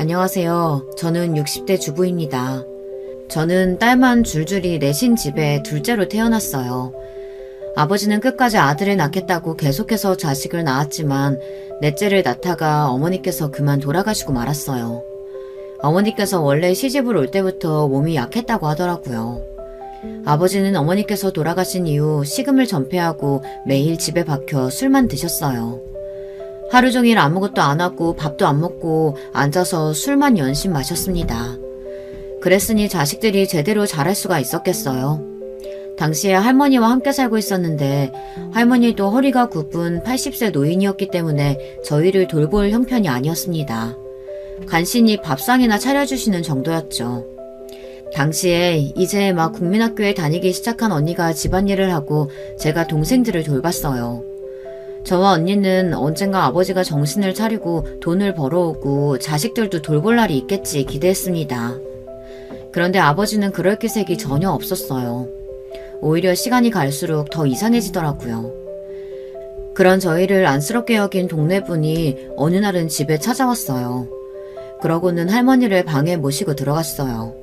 안녕하세요. 저는 60대 주부입니다. 저는 딸만 줄줄이 내신 집에 둘째로 태어났어요. 아버지는 끝까지 아들을 낳겠다고 계속해서 자식을 낳았지만 넷째를 낳다가 어머니께서 그만 돌아가시고 말았어요. 어머니께서 원래 시집을 올 때부터 몸이 약했다고 하더라고요. 아버지는 어머니께서 돌아가신 이후 식음을 전폐하고 매일 집에 박혀 술만 드셨어요. 하루 종일 아무것도 안 하고 밥도 안 먹고 앉아서 술만 연신 마셨습니다. 그랬으니 자식들이 제대로 자랄 수가 있었겠어요. 당시에 할머니와 함께 살고 있었는데 할머니도 허리가 굽은 80세 노인이었기 때문에 저희를 돌볼 형편이 아니었습니다. 간신히 밥상이나 차려주시는 정도였죠. 당시에 이제 막 국민학교에 다니기 시작한 언니가 집안일을 하고 제가 동생들을 돌봤어요. 저와 언니는 언젠가 아버지가 정신을 차리고 돈을 벌어오고 자식들도 돌볼 날이 있겠지 기대했습니다. 그런데 아버지는 그럴 기색이 전혀 없었어요. 오히려 시간이 갈수록 더 이상해지더라고요. 그런 저희를 안쓰럽게 여긴 동네분이 어느 날은 집에 찾아왔어요. 그러고는 할머니를 방에 모시고 들어갔어요.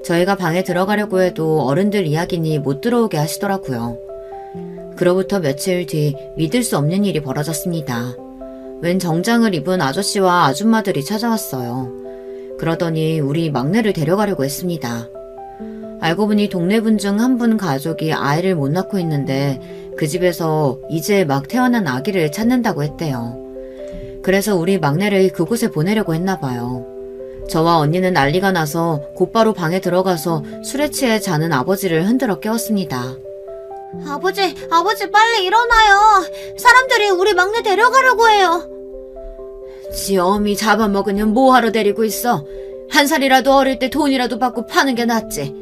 저희가 방에 들어가려고 해도 어른들 이야기니 못 들어오게 하시더라고요. 그로부터 며칠 뒤 믿을 수 없는 일이 벌어졌습니다. 웬 정장을 입은 아저씨와 아줌마들이 찾아왔어요. 그러더니 우리 막내를 데려가려고 했습니다. 알고 보니 동네분 중 한 분 가족이 아이를 못 낳고 있는데 그 집에서 이제 막 태어난 아기를 찾는다고 했대요. 그래서 우리 막내를 그곳에 보내려고 했나 봐요. 저와 언니는 난리가 나서 곧바로 방에 들어가서 술에 취해 자는 아버지를 흔들어 깨웠습니다. 아버지 빨리 일어나요. 사람들이 우리 막내 데려가려고 해요. 지 어미 잡아먹으면 뭐하러 데리고 있어? 한 살이라도 어릴 때 돈이라도 받고 파는 게 낫지.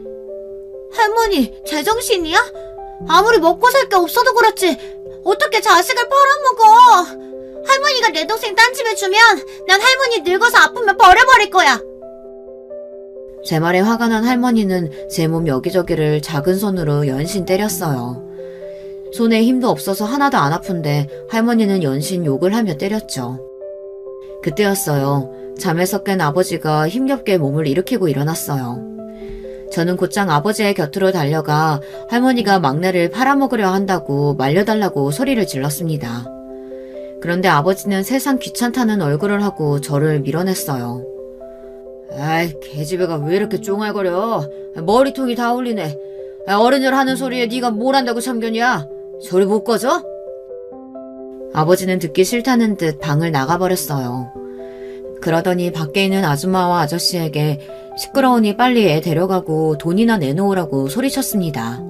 할머니, 제정신이야? 아무리 먹고 살 게 없어도 그렇지 어떻게 자식을 팔아먹어? 할머니가 내 동생 딴 집에 주면 난 할머니 늙어서 아프면 버려버릴 거야. 제 말에 화가 난 할머니는 제 몸 여기저기를 작은 손으로 연신 때렸어요. 손에 힘도 없어서 하나도 안 아픈데 할머니는 연신 욕을 하며 때렸죠. 그때였어요. 잠에서 깬 아버지가 힘겹게 몸을 일으키고 일어났어요. 저는 곧장 아버지의 곁으로 달려가 할머니가 막내를 팔아먹으려 한다고 말려달라고 소리를 질렀습니다. 그런데 아버지는 세상 귀찮다는 얼굴을 하고 저를 밀어냈어요. 아이, 계집애가 왜 이렇게 쫑알거려? 머리통이 다 울리네. 어른들 하는 소리에 네가 뭘 한다고 참견이야? 소리 못 꺼져? 아버지는 듣기 싫다는 듯 방을 나가버렸어요. 그러더니 밖에 있는 아줌마와 아저씨에게 시끄러우니 빨리 애 데려가고 돈이나 내놓으라고 소리쳤습니다.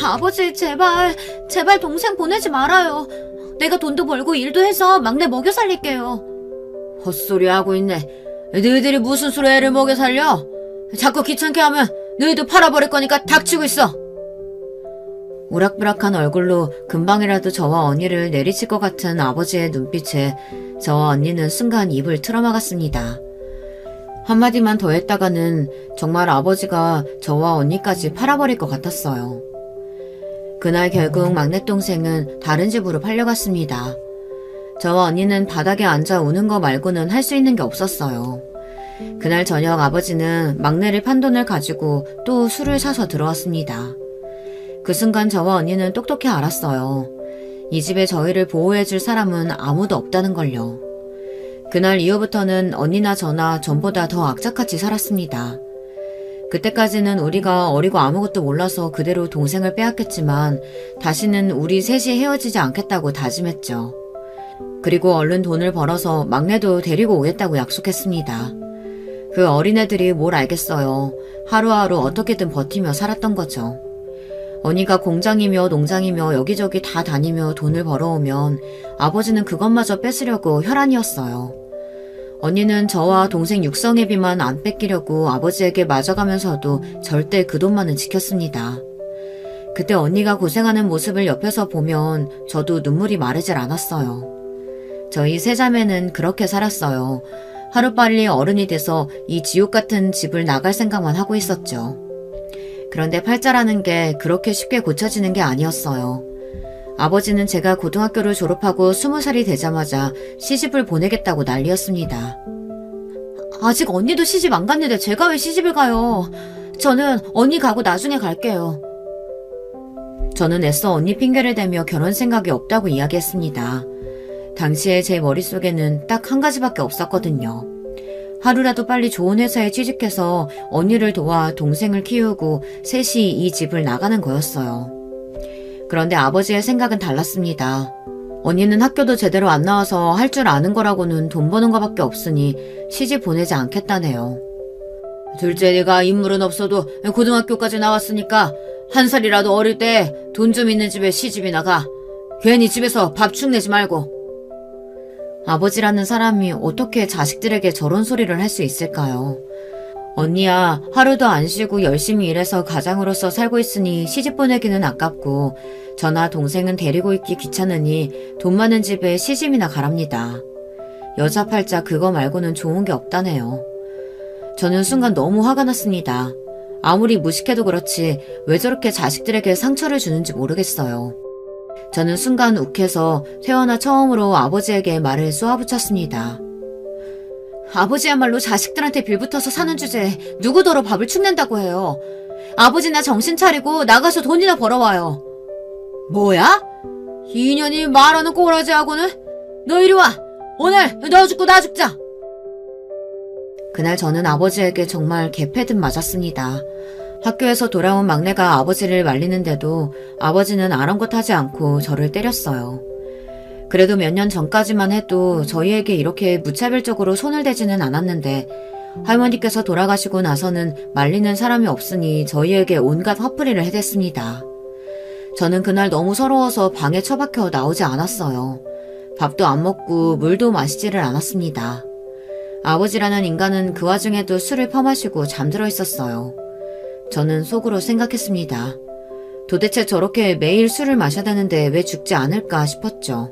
아버지 제발 동생 보내지 말아요. 내가 돈도 벌고 일도 해서 막내 먹여 살릴게요. 헛소리 하고 있네. 너희들이 무슨 수로 애를 먹여 살려? 자꾸 귀찮게 하면 너희도 팔아버릴 거니까 닥치고 있어. 우락부락한 얼굴로 금방이라도 저와 언니를 내리칠 것 같은 아버지의 눈빛에 저와 언니는 순간 입을 틀어막았습니다. 한마디만 더 했다가는 정말 아버지가 저와 언니까지 팔아버릴 것 같았어요. 그날 결국 막내 동생은 다른 집으로 팔려갔습니다. 저와 언니는 바닥에 앉아 우는 거 말고는 할 수 있는 게 없었어요. 그날 저녁 아버지는 막내를 판 돈을 가지고 또 술을 사서 들어왔습니다. 그 순간 저와 언니는 똑똑히 알았어요. 이 집에 저희를 보호해줄 사람은 아무도 없다는 걸요. 그날 이후부터는 언니나 저나 전보다 더 악착같이 살았습니다. 그때까지는 우리가 어리고 아무것도 몰라서 그대로 동생을 빼앗겼지만 다시는 우리 셋이 헤어지지 않겠다고 다짐했죠. 그리고 얼른 돈을 벌어서 막내도 데리고 오겠다고 약속했습니다. 그 어린애들이 뭘 알겠어요. 하루하루 어떻게든 버티며 살았던 거죠. 언니가 공장이며 농장이며 여기저기 다 다니며 돈을 벌어오면 아버지는 그것마저 뺏으려고 혈안이었어요. 언니는 저와 동생 육성애비만 안 뺏기려고 아버지에게 맞아가면서도 절대 그 돈만은 지켰습니다. 그때 언니가 고생하는 모습을 옆에서 보면 저도 눈물이 마르질 않았어요. 저희 세 자매는 그렇게 살았어요. 하루빨리 어른이 돼서 이 지옥 같은 집을 나갈 생각만 하고 있었죠. 그런데 팔자라는 게 그렇게 쉽게 고쳐지는 게 아니었어요. 아버지는 제가 고등학교를 졸업하고 20살이 되자마자 시집을 보내겠다고 난리였습니다. 아직 언니도 시집 안 갔는데 제가 왜 시집을 가요? 저는 언니 가고 나중에 갈게요. 저는 애써 언니 핑계를 대며 결혼 생각이 없다고 이야기했습니다. 당시에 제 머릿속에는 딱 한 가지밖에 없었거든요. 하루라도 빨리 좋은 회사에 취직해서 언니를 도와 동생을 키우고 셋이 이 집을 나가는 거였어요. 그런데 아버지의 생각은 달랐습니다. 언니는 학교도 제대로 안 나와서 할 줄 아는 거라고는 돈 버는 거밖에 없으니 시집 보내지 않겠다네요. 둘째 네가 인물은 없어도 고등학교까지 나왔으니까 한 살이라도 어릴 때 돈 좀 있는 집에 시집이나 가. 괜히 집에서 밥 축내지 말고. 아버지라는 사람이 어떻게 자식들에게 저런 소리를 할 수 있을까요? 언니야, 하루도 안 쉬고 열심히 일해서 가장으로서 살고 있으니 시집 보내기는 아깝고 저나 동생은 데리고 있기 귀찮으니 돈 많은 집에 시집이나 가랍니다. 여자 팔자 그거 말고는 좋은 게 없다네요. 저는 순간 너무 화가 났습니다. 아무리 무식해도 그렇지 왜 저렇게 자식들에게 상처를 주는지 모르겠어요. 저는 순간 욱해서 태어나 처음으로 아버지에게 말을 쏘아붙였습니다. 아버지야말로 자식들한테 빌붙어서 사는 주제에 누구더러 밥을 축낸다고 해요. 아버지나 정신 차리고 나가서 돈이나 벌어와요. 뭐야? 이 인연이 말하는 꼬라지하고는? 너 이리 와! 오늘 너 죽고 나 죽자! 그날 저는 아버지에게 정말 개패듯 맞았습니다. 학교에서 돌아온 막내가 아버지를 말리는데도 아버지는 아랑곳하지 않고 저를 때렸어요. 그래도 몇 년 전까지만 해도 저희에게 이렇게 무차별적으로 손을 대지는 않았는데 할머니께서 돌아가시고 나서는 말리는 사람이 없으니 저희에게 온갖 화풀이를 해댔습니다. 저는 그날 너무 서러워서 방에 처박혀 나오지 않았어요. 밥도 안 먹고 물도 마시지를 않았습니다. 아버지라는 인간은 그 와중에도 술을 퍼마시고 잠들어 있었어요. 저는 속으로 생각했습니다. 도대체 저렇게 매일 술을 마셔야 되는데 왜 죽지 않을까 싶었죠.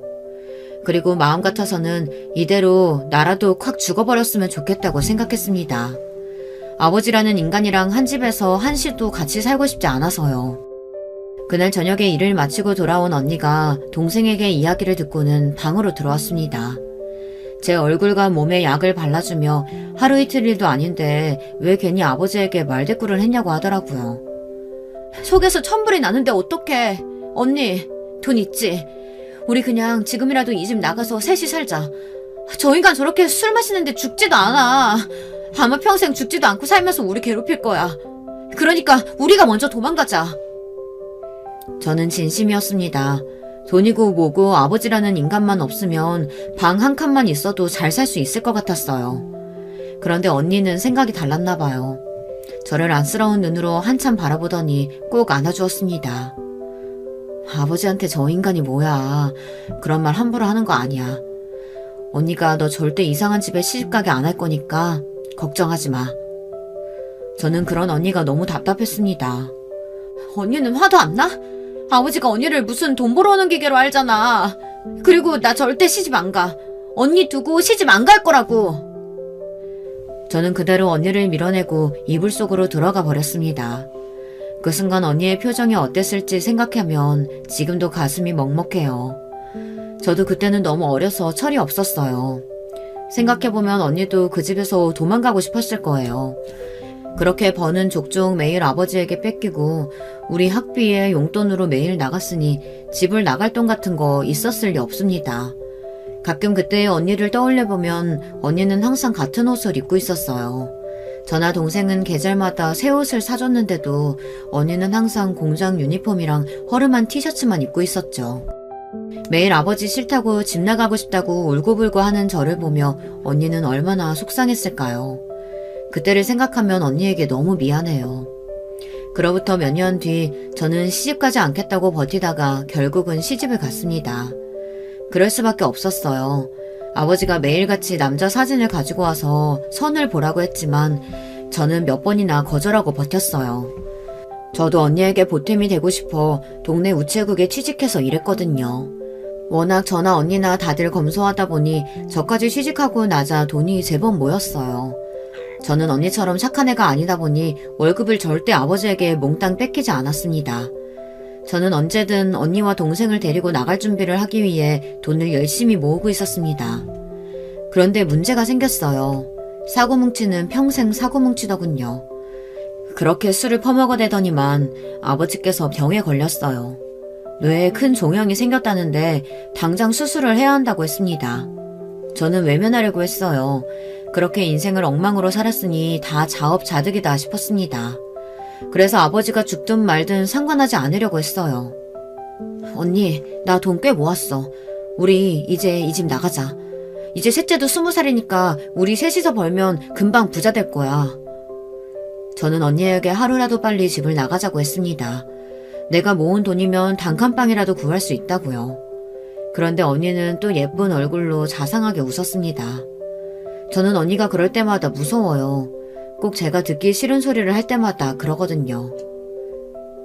그리고 마음 같아서는 이대로 나라도 콱 죽어버렸으면 좋겠다고 생각했습니다. 아버지라는 인간이랑 한 집에서 한시도 같이 살고 싶지 않아서요. 그날 저녁에 일을 마치고 돌아온 언니가 동생에게 이야기를 듣고는 방으로 들어왔습니다. 제 얼굴과 몸에 약을 발라주며 하루 이틀 일도 아닌데 왜 괜히 아버지에게 말대꾸를 했냐고 하더라고요. 속에서 천불이 나는데 어떡해. 언니, 돈 있지? 우리 그냥 지금이라도 이 집 나가서 셋이 살자. 저 인간 저렇게 술 마시는데 죽지도 않아. 아마 평생 죽지도 않고 살면서 우리 괴롭힐 거야. 그러니까 우리가 먼저 도망가자. 저는 진심이었습니다. 돈이고 뭐고 아버지라는 인간만 없으면 방 한 칸만 있어도 잘 살 수 있을 것 같았어요. 그런데 언니는 생각이 달랐나 봐요. 저를 안쓰러운 눈으로 한참 바라보더니 꼭 안아주었습니다. 아버지한테 저 인간이 뭐야. 그런 말 함부로 하는 거 아니야. 언니가 너 절대 이상한 집에 시집가게 안 할 거니까 걱정하지 마. 저는 그런 언니가 너무 답답했습니다. 언니는 화도 안 나? 아버지가 언니를 무슨 돈 벌어오는 기계로 알잖아. 그리고 나 절대 시집 안 가. 언니 두고 시집 안 갈 거라고. 저는 그대로 언니를 밀어내고 이불 속으로 들어가 버렸습니다. 그 순간 언니의 표정이 어땠을지 생각하면 지금도 가슴이 먹먹해요. 저도 그때는 너무 어려서 철이 없었어요. 생각해보면 언니도 그 집에서 도망가고 싶었을 거예요. 그렇게 버는 족족 매일 아버지에게 뺏기고 우리 학비에 용돈으로 매일 나갔으니 집을 나갈 돈 같은 거 있었을 리 없습니다. 가끔 그때의 언니를 떠올려보면 언니는 항상 같은 옷을 입고 있었어요. 저나 동생은 계절마다 새 옷을 사줬는데도 언니는 항상 공장 유니폼이랑 허름한 티셔츠만 입고 있었죠. 매일 아버지 싫다고 집 나가고 싶다고 울고불고 하는 저를 보며 언니는 얼마나 속상했을까요? 그때를 생각하면 언니에게 너무 미안해요. 그로부터 몇 년 뒤 저는 시집 가지 않겠다고 버티다가 결국은 시집을 갔습니다. 그럴 수밖에 없었어요. 아버지가 매일같이 남자 사진을 가지고 와서 선을 보라고 했지만 저는 몇 번이나 거절하고 버텼어요. 저도 언니에게 보탬이 되고 싶어 동네 우체국에 취직해서 일했거든요. 워낙 저나 언니나 다들 검소하다 보니 저까지 취직하고 나자 돈이 제법 모였어요. 저는 언니처럼 착한 애가 아니다 보니 월급을 절대 아버지에게 몽땅 뺏기지 않았습니다. 저는 언제든 언니와 동생을 데리고 나갈 준비를 하기 위해 돈을 열심히 모으고 있었습니다. 그런데 문제가 생겼어요. 사고뭉치는 평생 사고뭉치더군요. 그렇게 술을 퍼먹어대더니만 아버지께서 병에 걸렸어요. 뇌에 큰 종양이 생겼다는데 당장 수술을 해야 한다고 했습니다. 저는 외면하려고 했어요. 그렇게 인생을 엉망으로 살았으니 다 자업자득이다 싶었습니다. 그래서 아버지가 죽든 말든 상관하지 않으려고 했어요. 언니, 나 돈 꽤 모았어. 우리 이제 이 집 나가자. 이제 셋째도 20살이니까 우리 셋이서 벌면 금방 부자 될 거야. 저는 언니에게 하루라도 빨리 집을 나가자고 했습니다. 내가 모은 돈이면 단칸방이라도 구할 수 있다고요. 그런데 언니는 또 예쁜 얼굴로 자상하게 웃었습니다. 저는 언니가 그럴 때마다 무서워요. 꼭 제가 듣기 싫은 소리를 할 때마다 그러거든요.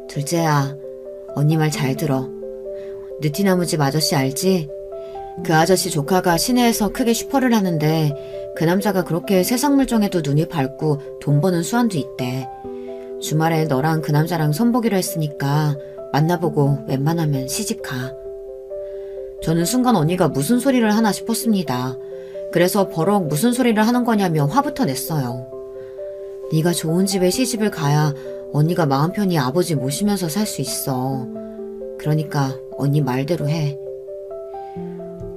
둘째야, 언니 말 잘 들어. 느티나무집 아저씨 알지? 그 아저씨 조카가 시내에서 크게 슈퍼를 하는데 그 남자가 그렇게 세상 물정에도 눈이 밝고 돈 버는 수완도 있대. 주말에 너랑 그 남자랑 손보기로 했으니까 만나보고 웬만하면 시집가. 저는 순간 언니가 무슨 소리를 하나 싶었습니다. 그래서 버럭 무슨 소리를 하는 거냐며 화부터 냈어요. 네가 좋은 집에 시집을 가야 언니가 마음 편히 아버지 모시면서 살 수 있어. 그러니까 언니 말대로 해.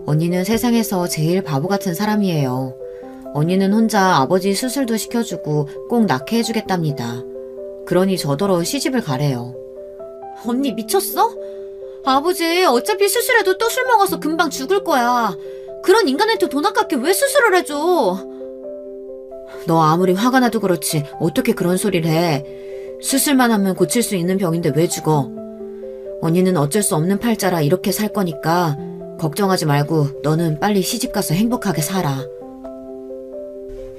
언니는 세상에서 제일 바보 같은 사람이에요. 언니는 혼자 아버지 수술도 시켜주고 꼭 낳게 해주겠답니다. 그러니 저더러 시집을 가래요. 언니 미쳤어? 아버지 어차피 수술해도 또 술 먹어서 금방 죽을 거야. 그런 인간한테 돈 아깝게 왜 수술을 해줘? 너 아무리 화가 나도 그렇지 어떻게 그런 소리를 해. 수술만 하면 고칠 수 있는 병인데 왜 죽어? 언니는 어쩔 수 없는 팔자라 이렇게 살 거니까 걱정하지 말고 너는 빨리 시집가서 행복하게 살아.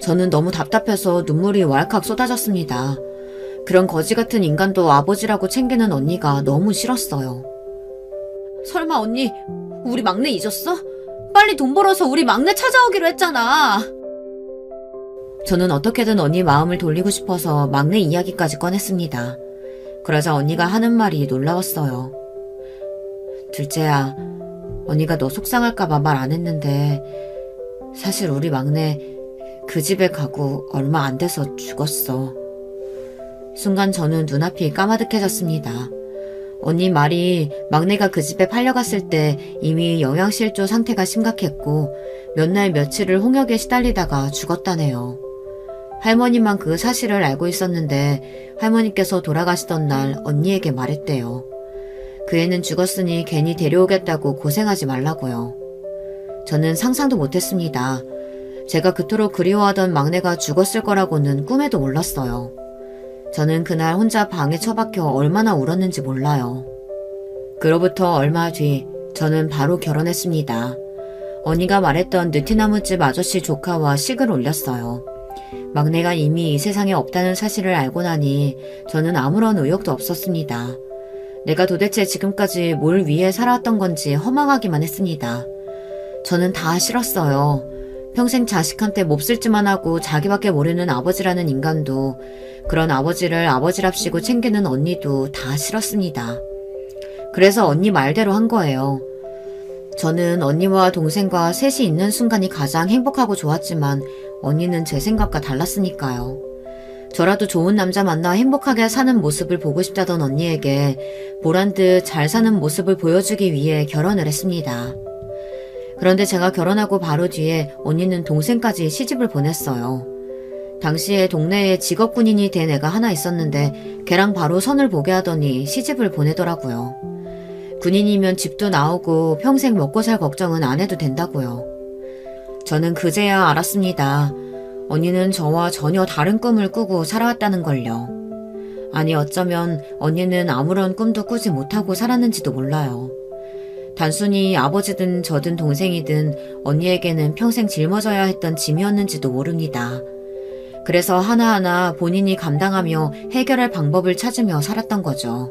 저는 너무 답답해서 눈물이 왈칵 쏟아졌습니다. 그런 거지 같은 인간도 아버지라고 챙기는 언니가 너무 싫었어요. 설마 언니 우리 막내 잊었어? 빨리 돈 벌어서 우리 막내 찾아오기로 했잖아. 저는 어떻게든 언니 마음을 돌리고 싶어서 막내 이야기까지 꺼냈습니다. 그러자 언니가 하는 말이 놀라웠어요. 둘째야, 언니가 너 속상할까봐 말 안 했는데 사실 우리 막내 그 집에 가고 얼마 안 돼서 죽었어. 순간 저는 눈앞이 까마득해졌습니다. 언니 말이 막내가 그 집에 팔려갔을 때 이미 영양실조 상태가 심각했고 몇 날 며칠을 홍역에 시달리다가 죽었다네요. 할머니만 그 사실을 알고 있었는데 할머니께서 돌아가시던 날 언니에게 말했대요. 그 애는 죽었으니 괜히 데려오겠다고 고생하지 말라고요. 저는 상상도 못했습니다. 제가 그토록 그리워하던 막내가 죽었을 거라고는 꿈에도 몰랐어요. 저는 그날 혼자 방에 처박혀 얼마나 울었는지 몰라요. 그로부터 얼마 뒤 저는 바로 결혼했습니다. 언니가 말했던 느티나무집 아저씨 조카와 식을 올렸어요. 막내가 이미 이 세상에 없다는 사실을 알고 나니 저는 아무런 의욕도 없었습니다. 내가 도대체 지금까지 뭘 위해 살아왔던 건지 허망하기만 했습니다. 저는 다 싫었어요. 평생 자식한테 몹쓸지만 하고 자기밖에 모르는 아버지라는 인간도, 그런 아버지를 아버지랍시고 챙기는 언니도 다 싫었습니다. 그래서 언니 말대로 한 거예요. 저는 언니와 동생과 셋이 있는 순간이 가장 행복하고 좋았지만 언니는 제 생각과 달랐으니까요. 저라도 좋은 남자 만나 행복하게 사는 모습을 보고 싶다던 언니에게 보란듯 잘 사는 모습을 보여주기 위해 결혼을 했습니다. 그런데 제가 결혼하고 바로 뒤에 언니는 동생까지 시집을 보냈어요. 당시에 동네에 직업군인이 된 애가 하나 있었는데 걔랑 바로 선을 보게 하더니 시집을 보내더라고요. 군인이면 집도 나오고 평생 먹고 살 걱정은 안 해도 된다고요. 저는 그제야 알았습니다. 언니는 저와 전혀 다른 꿈을 꾸고 살아왔다는 걸요. 아니 어쩌면 언니는 아무런 꿈도 꾸지 못하고 살았는지도 몰라요. 단순히 아버지든 저든 동생이든 언니에게는 평생 짊어져야 했던 짐이었는지도 모릅니다. 그래서 하나하나 본인이 감당하며 해결할 방법을 찾으며 살았던 거죠.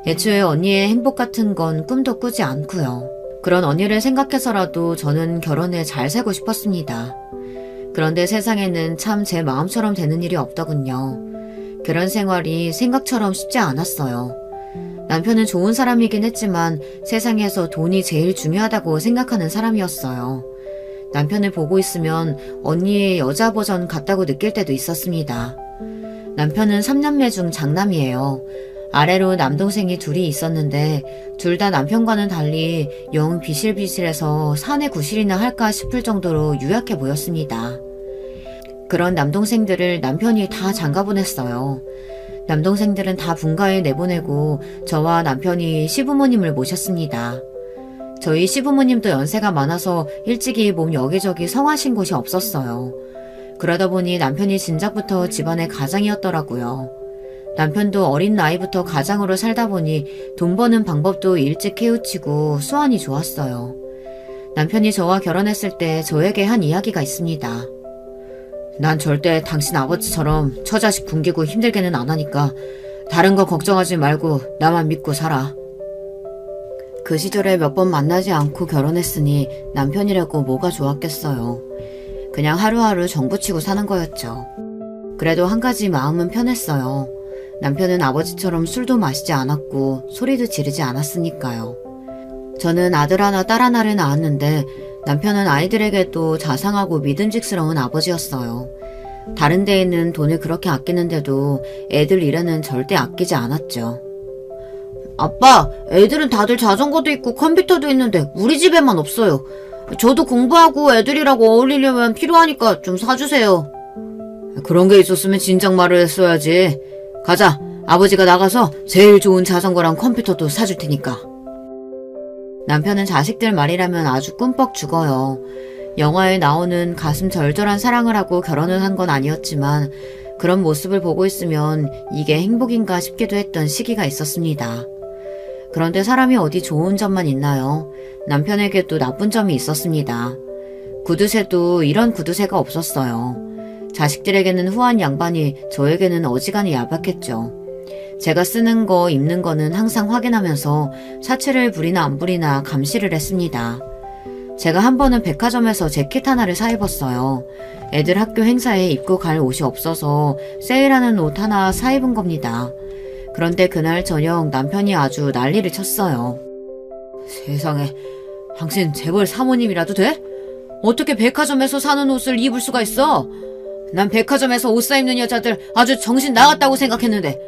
애초에 언니의 행복 같은 건 꿈도 꾸지 않고요. 그런 언니를 생각해서라도 저는 결혼에 잘 살고 싶었습니다. 그런데 세상에는 참 제 마음처럼 되는 일이 없더군요. 결혼 생활이 생각처럼 쉽지 않았어요. 남편은 좋은 사람이긴 했지만 세상에서 돈이 제일 중요하다고 생각하는 사람이었어요. 남편을 보고 있으면 언니의 여자 버전 같다고 느낄 때도 있었습니다. 남편은 3남매 중 장남이에요. 아래로 남동생이 둘이 있었는데 둘 다 남편과는 달리 영 비실비실해서 사내 구실이나 할까 싶을 정도로 유약해 보였습니다. 그런 남동생들을 남편이 다 장가보냈어요. 남동생들은 다 분가에 내보내고 저와 남편이 시부모님을 모셨습니다. 저희 시부모님도 연세가 많아서 일찍이 몸 여기저기 성하신 곳이 없었어요. 그러다 보니 남편이 진작부터 집안의 가장이었더라고요. 남편도 어린 나이부터 가장으로 살다 보니 돈 버는 방법도 일찍 깨우치고 수완이 좋았어요. 남편이 저와 결혼했을 때 저에게 한 이야기가 있습니다. 난 절대 당신 아버지처럼 처자식 굶기고 힘들게는 안 하니까 다른 거 걱정하지 말고 나만 믿고 살아. 그 시절에 몇 번 만나지 않고 결혼했으니 남편이라고 뭐가 좋았겠어요. 그냥 하루하루 정부치고 사는 거였죠. 그래도 한 가지 마음은 편했어요. 남편은 아버지처럼 술도 마시지 않았고 소리도 지르지 않았으니까요. 저는 아들 하나 딸 하나를 낳았는데 남편은 아이들에게도 자상하고 믿음직스러운 아버지였어요. 다른 데에는 돈을 그렇게 아끼는데도 애들 일에는 절대 아끼지 않았죠. 아빠, 애들은 다들 자전거도 있고 컴퓨터도 있는데 우리 집에만 없어요. 저도 공부하고 애들이라고 어울리려면 필요하니까 좀 사주세요. 그런 게 있었으면 진작 말을 했어야지. 가자, 아버지가 나가서 제일 좋은 자전거랑 컴퓨터도 사줄 테니까. 남편은 자식들 말이라면 아주 꿈뻑 죽어요. 영화에 나오는 가슴 절절한 사랑을 하고 결혼을 한 건 아니었지만 그런 모습을 보고 있으면 이게 행복인가 싶기도 했던 시기가 있었습니다. 그런데 사람이 어디 좋은 점만 있나요? 남편에게도 나쁜 점이 있었습니다. 구두쇠도 이런 구두쇠가 없었어요. 자식들에게는 후한 양반이 저에게는 어지간히 얇았겠죠. 제가 쓰는 거, 입는 거는 항상 확인하면서 사치를 부리나 안 부리나 감시를 했습니다. 제가 한 번은 백화점에서 재킷 하나를 사 입었어요. 애들 학교 행사에 입고 갈 옷이 없어서 세일하는 옷 하나 사 입은 겁니다. 그런데 그날 저녁 남편이 아주 난리를 쳤어요. 세상에, 당신 재벌 사모님이라도 돼? 어떻게 백화점에서 사는 옷을 입을 수가 있어? 난 백화점에서 옷 사 입는 여자들 아주 정신 나갔다고 생각했는데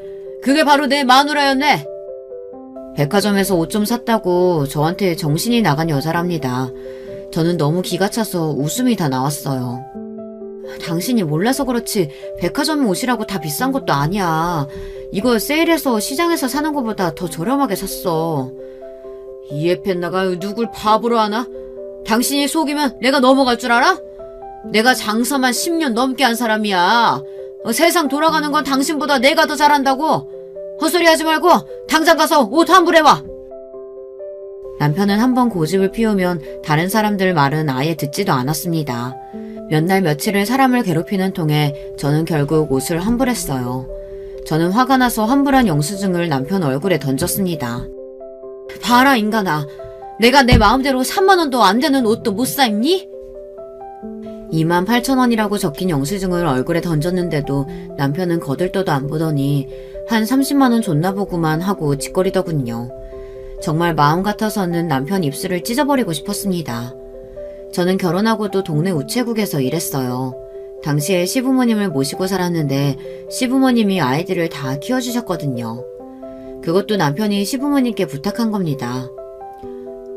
그게 바로 내 마누라였네. 백화점에서 옷 좀 샀다고 저한테 정신이 나간 여자랍니다. 저는 너무 기가 차서 웃음이 다 나왔어요. 당신이 몰라서 그렇지 백화점 옷이라고 다 비싼 것도 아니야. 이거 세일해서 시장에서 사는 것보다 더 저렴하게 샀어. 이에펜나가 누굴 바보로 하나? 당신이 속이면 내가 넘어갈 줄 알아? 내가 장사만 10년 넘게 한 사람이야. 세상 돌아가는 건 당신보다 내가 더 잘한다고. 헛소리 하지 말고 당장 가서 옷 환불해와. 남편은 한번 고집을 피우면 다른 사람들 말은 아예 듣지도 않았습니다. 몇 날 며칠을 사람을 괴롭히는 통에 저는 결국 옷을 환불했어요. 저는 화가 나서 환불한 영수증을 남편 얼굴에 던졌습니다. 봐라 인간아. 내가 내 마음대로 3만 원도 안 되는 옷도 못 사 입니? 28,000원이라고 적힌 영수증을 얼굴에 던졌는데도 남편은 거들떠도 안 보더니 한 30만 원 줬나 보구만 하고 짓거리더군요. 정말 마음 같아서는 남편 입술을 찢어버리고 싶었습니다. 저는 결혼하고도 동네 우체국에서 일했어요. 당시에 시부모님을 모시고 살았는데 시부모님이 아이들을 다 키워주셨거든요. 그것도 남편이 시부모님께 부탁한 겁니다.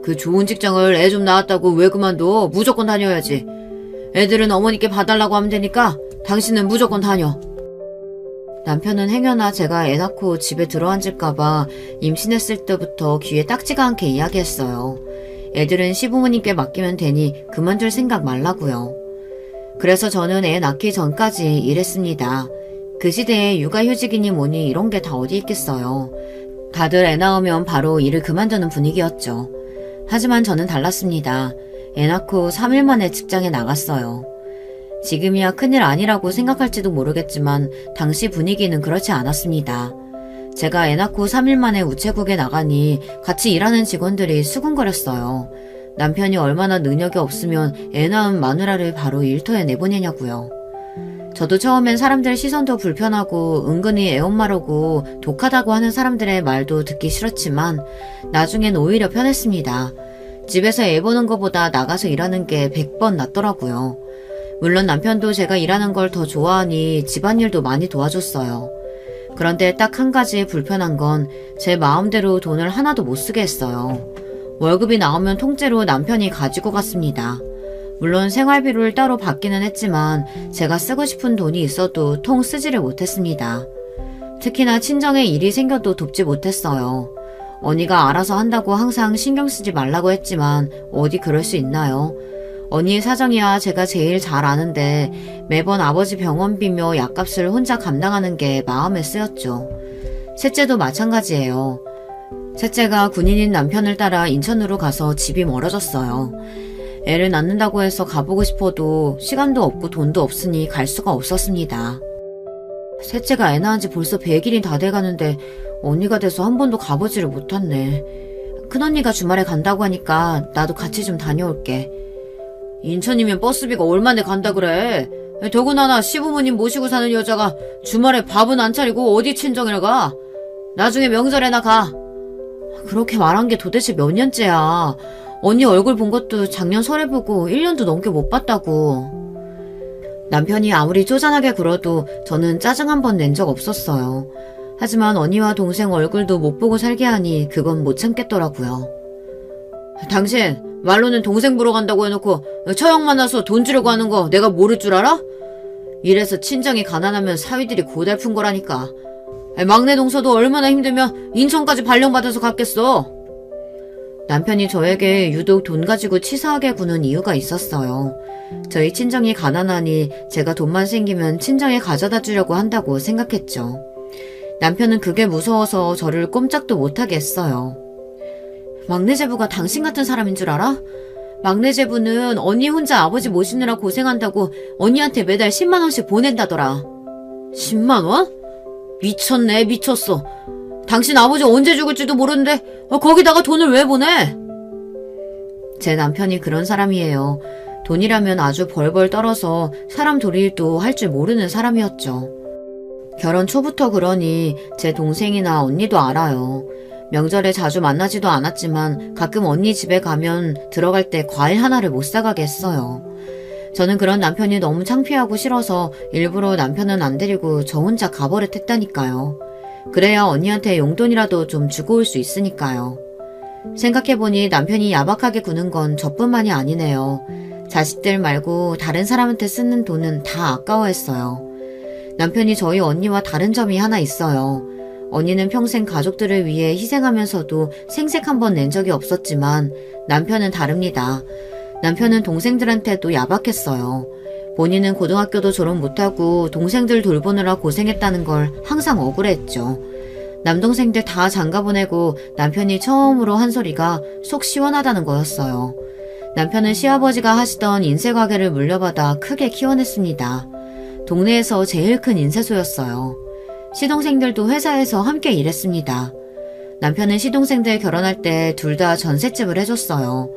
그 좋은 직장을 애 좀 낳았다고 왜 그만둬? 무조건 다녀야지. 애들은 어머니께 봐달라고 하면 되니까 당신은 무조건 다녀. 남편은 행여나 제가 애 낳고 집에 들어앉을까봐 임신했을 때부터 귀에 딱지가 않게 이야기했어요. 애들은 시부모님께 맡기면 되니 그만둘 생각 말라고요. 그래서 저는 애 낳기 전까지 일했습니다. 그 시대에 육아휴직이니 뭐니 이런 게 다 어디 있겠어요. 다들 애 낳으면 바로 일을 그만두는 분위기였죠. 하지만 저는 달랐습니다. 애 낳고 3일 만에 직장에 나갔어요. 지금이야 큰일 아니라고 생각할지도 모르겠지만 당시 분위기는 그렇지 않았습니다. 제가 애 낳고 3일 만에 우체국에 나가니 같이 일하는 직원들이 수군거렸어요. 남편이 얼마나 능력이 없으면 애 낳은 마누라를 바로 일터에 내보내냐고요. 저도 처음엔 사람들 시선도 불편하고 은근히 애엄마라고 독하다고 하는 사람들의 말도 듣기 싫었지만 나중엔 오히려 편했습니다. 집에서 애 보는 것보다 나가서 일하는 게 100번 낫더라고요. 물론 남편도 제가 일하는 걸 더 좋아하니 집안일도 많이 도와줬어요. 그런데 딱 한 가지 불편한 건 제 마음대로 돈을 하나도 못 쓰게 했어요. 월급이 나오면 통째로 남편이 가지고 갔습니다. 물론 생활비를 따로 받기는 했지만 제가 쓰고 싶은 돈이 있어도 통 쓰지를 못했습니다. 특히나 친정에 일이 생겨도 돕지 못했어요. 언니가 알아서 한다고 항상 신경 쓰지 말라고 했지만 어디 그럴 수 있나요? 언니의 사정이야 제가 제일 잘 아는데 매번 아버지 병원비며 약값을 혼자 감당하는 게 마음에 쓰였죠. 셋째도 마찬가지예요. 셋째가 군인인 남편을 따라 인천으로 가서 집이 멀어졌어요. 애를 낳는다고 해서 가보고 싶어도 시간도 없고 돈도 없으니 갈 수가 없었습니다. 셋째가 애 낳은 지 벌써 100일이 다 돼가는데 언니가 돼서 한 번도 가보지를 못했네. 큰언니가 주말에 간다고 하니까 나도 같이 좀 다녀올게. 인천이면 버스비가 얼마나 간다 그래. 더구나 시부모님 모시고 사는 여자가 주말에 밥은 안 차리고 어디 친정을 가. 나중에 명절에나 가. 그렇게 말한 게 도대체 몇 년째야. 언니 얼굴 본 것도 작년 설에 보고 1년도 넘게 못 봤다고. 남편이 아무리 쪼잔하게 굴어도 저는 짜증 한 번 낸 적 없었어요. 하지만 언니와 동생 얼굴도 못 보고 살게 하니 그건 못 참겠더라고요. 당신 말로는 동생 보러 간다고 해놓고 처형 만나서 돈 주려고 하는 거 내가 모를 줄 알아? 이래서 친정이 가난하면 사위들이 고달픈 거라니까. 막내 동서도 얼마나 힘들면 인천까지 발령받아서 갔겠어. 남편이 저에게 유독 돈 가지고 치사하게 구는 이유가 있었어요. 저희 친정이 가난하니 제가 돈만 생기면 친정에 가져다 주려고 한다고 생각했죠. 남편은 그게 무서워서 저를 꼼짝도 못하게 했어요. 막내 제부가 당신 같은 사람인 줄 알아? 막내 제부는 언니 혼자 아버지 모시느라 고생한다고 언니한테 매달 10만 원씩 보낸다더라. 10만 원? 미쳤네, 미쳤어. 당신 아버지 언제 죽을지도 모르는데 거기다가 돈을 왜 보내? 제 남편이 그런 사람이에요. 돈이라면 아주 벌벌 떨어서 사람 도리일도 할 줄 모르는 사람이었죠. 결혼 초부터 그러니 제 동생이나 언니도 알아요. 명절에 자주 만나지도 않았지만 가끔 언니 집에 가면 들어갈 때 과일 하나를 못 사가게 했어요. 저는 그런 남편이 너무 창피하고 싫어서 일부러 남편은 안 데리고 저 혼자 가버릇했다니까요. 그래야 언니한테 용돈이라도 좀 주고 올 수 있으니까요. 생각해보니 남편이 야박하게 구는 건 저뿐만이 아니네요. 자식들 말고 다른 사람한테 쓰는 돈은 다 아까워했어요. 남편이 저희 언니와 다른 점이 하나 있어요. 언니는 평생 가족들을 위해 희생하면서도 생색 한 번 낸 적이 없었지만 남편은 다릅니다. 남편은 동생들한테도 야박했어요. 본인은 고등학교도 졸업 못하고 동생들 돌보느라 고생했다는 걸 항상 억울해했죠. 남동생들 다 장가 보내고 남편이 처음으로 한 소리가 속 시원하다는 거였어요. 남편은 시아버지가 하시던 인쇄 가게를 물려받아 크게 키워냈습니다. 동네에서 제일 큰 인쇄소였어요. 시동생들도 회사에서 함께 일했습니다. 남편은 시동생들 결혼할 때 둘 다 전셋집을 해줬어요.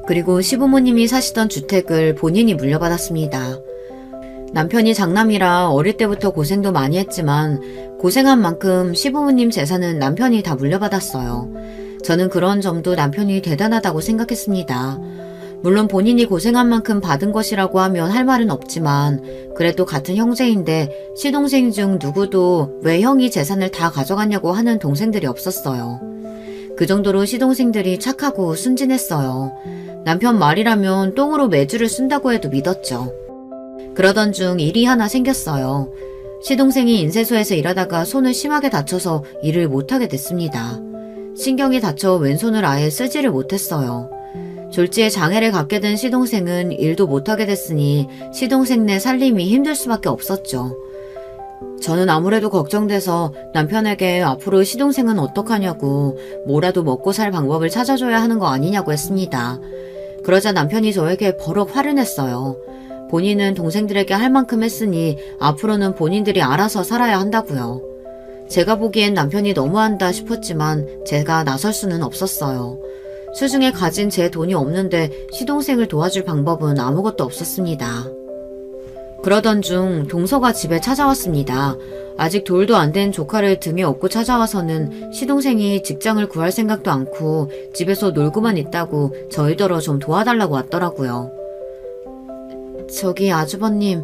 그리고 시부모님이 사시던 주택을 본인이 물려받았습니다. 남편이 장남이라 어릴 때부터 고생도 많이 했지만 고생한 만큼 시부모님 재산은 남편이 다 물려받았어요. 저는 그런 점도 남편이 대단하다고 생각했습니다. 물론 본인이 고생한 만큼 받은 것이라고 하면 할 말은 없지만 그래도 같은 형제인데 시동생 중 누구도 왜 형이 재산을 다 가져갔냐고 하는 동생들이 없었어요. 그 정도로 시동생들이 착하고 순진했어요. 남편 말이라면 똥으로 매주를 쓴다고 해도 믿었죠. 그러던 중 일이 하나 생겼어요. 시동생이 인쇄소에서 일하다가 손을 심하게 다쳐서 일을 못하게 됐습니다. 신경이 다쳐 왼손을 아예 쓰지를 못했어요. 졸지에 장애를 갖게 된 시동생은 일도 못하게 됐으니 시동생네 살림이 힘들 수밖에 없었죠. 저는 아무래도 걱정돼서 남편에게 앞으로 시동생은 어떡하냐고 뭐라도 먹고 살 방법을 찾아줘야 하는 거 아니냐고 했습니다. 그러자 남편이 저에게 버럭 화를 냈어요. 본인은 동생들에게 할 만큼 했으니 앞으로는 본인들이 알아서 살아야 한다고요. 제가 보기엔 남편이 너무한다 싶었지만 제가 나설 수는 없었어요. 수중에 가진 제 돈이 없는데 시동생을 도와줄 방법은 아무것도 없었습니다. 그러던 중 동서가 집에 찾아왔습니다. 아직 돌도 안 된 조카를 등에 업고 찾아와서는 시동생이 직장을 구할 생각도 않고 집에서 놀고만 있다고 저희더러 좀 도와달라고 왔더라고요. 저기 아주버님,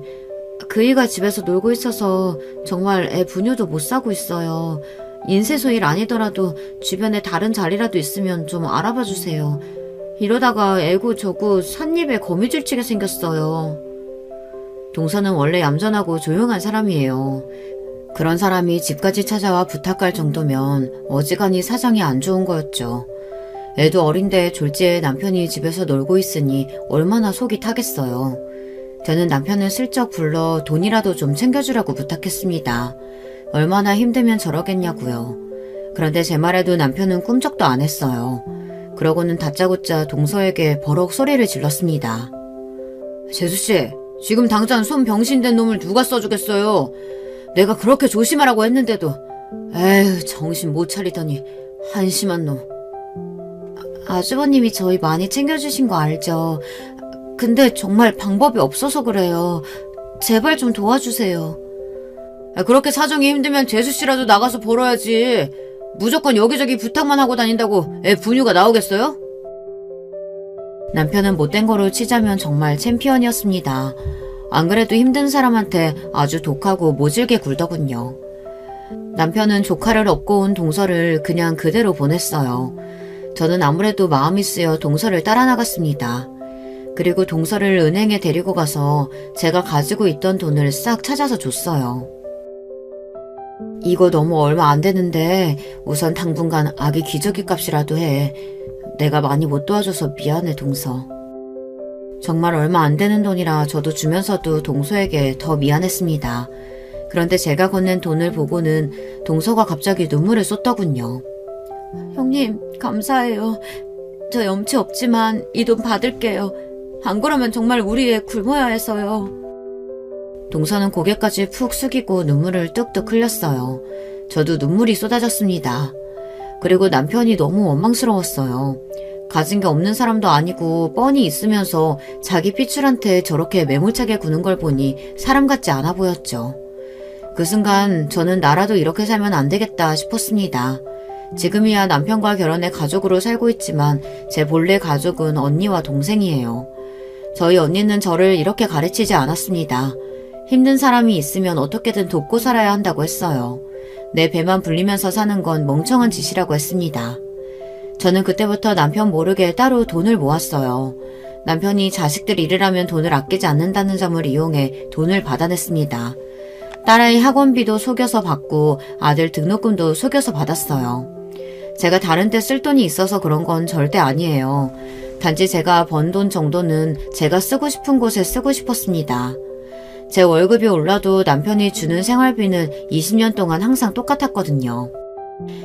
그이가 집에서 놀고 있어서 정말 애 분유도 못 사고 있어요. 인쇄소 일 아니더라도 주변에 다른 자리라도 있으면 좀 알아봐 주세요. 이러다가 애고 저고 삿입에 거미줄 치게 생겼어요. 동서는 원래 얌전하고 조용한 사람이에요. 그런 사람이 집까지 찾아와 부탁할 정도면 어지간히 사정이 안 좋은 거였죠. 애도 어린데 졸지에 남편이 집에서 놀고 있으니 얼마나 속이 타겠어요. 저는 남편을 슬쩍 불러 돈이라도 좀 챙겨주라고 부탁했습니다. 얼마나 힘들면 저러겠냐고요. 그런데 제 말에도 남편은 꿈쩍도 안 했어요. 그러고는 다짜고짜 동서에게 버럭 소리를 질렀습니다. 재수씨, 지금 당장 손 병신된 놈을 누가 써주겠어요? 내가 그렇게 조심하라고 했는데도 에휴 정신 못 차리더니 한심한 놈. 아주버님이 저희 많이 챙겨주신 거 알죠? 근데 정말 방법이 없어서 그래요. 제발 좀 도와주세요. 그렇게 사정이 힘들면 재수씨라도 나가서 벌어야지. 무조건 여기저기 부탁만 하고 다닌다고 애 분유가 나오겠어요? 남편은 못된 거로 치자면 정말 챔피언이었습니다. 안 그래도 힘든 사람한테 아주 독하고 모질게 굴더군요. 남편은 조카를 업고 온 동서를 그냥 그대로 보냈어요. 저는 아무래도 마음이 쓰여 동서를 따라 나갔습니다. 그리고 동서를 은행에 데리고 가서 제가 가지고 있던 돈을 싹 찾아서 줬어요. 이거 너무 얼마 안 되는데 우선 당분간 아기 기저귀 값이라도 해. 내가 많이 못 도와줘서 미안해 동서. 정말 얼마 안 되는 돈이라 저도 주면서도 동서에게 더 미안했습니다. 그런데 제가 건넨 돈을 보고는 동서가 갑자기 눈물을 쏟더군요. 형님 감사해요. 저 염치 없지만 이 돈 받을게요. 안 그러면 정말 우리 애 굶어야 해서요. 동서는 고개까지 푹 숙이고 눈물을 뚝뚝 흘렸어요. 저도 눈물이 쏟아졌습니다. 그리고 남편이 너무 원망스러웠어요. 가진 게 없는 사람도 아니고 뻔히 있으면서 자기 피출한테 저렇게 매몰차게 구는 걸 보니 사람 같지 않아 보였죠. 그 순간 저는 나라도 이렇게 살면 안 되겠다 싶었습니다. 지금이야 남편과 결혼해 가족으로 살고 있지만 제 본래 가족은 언니와 동생이에요. 저희 언니는 저를 이렇게 가르치지 않았습니다. 힘든 사람이 있으면 어떻게든 돕고 살아야 한다고 했어요. 내 배만 불리면서 사는 건 멍청한 짓이라고 했습니다. 저는 그때부터 남편 모르게 따로 돈을 모았어요. 남편이 자식들 일을 하면 돈을 아끼지 않는다는 점을 이용해 돈을 받아냈습니다. 딸아이 학원비도 속여서 받고 아들 등록금도 속여서 받았어요. 제가 다른 데 쓸 돈이 있어서 그런 건 절대 아니에요. 단지 제가 번 돈 정도는 제가 쓰고 싶은 곳에 쓰고 싶었습니다. 제 월급이 올라도 남편이 주는 생활비는 20년 동안 항상 똑같았거든요.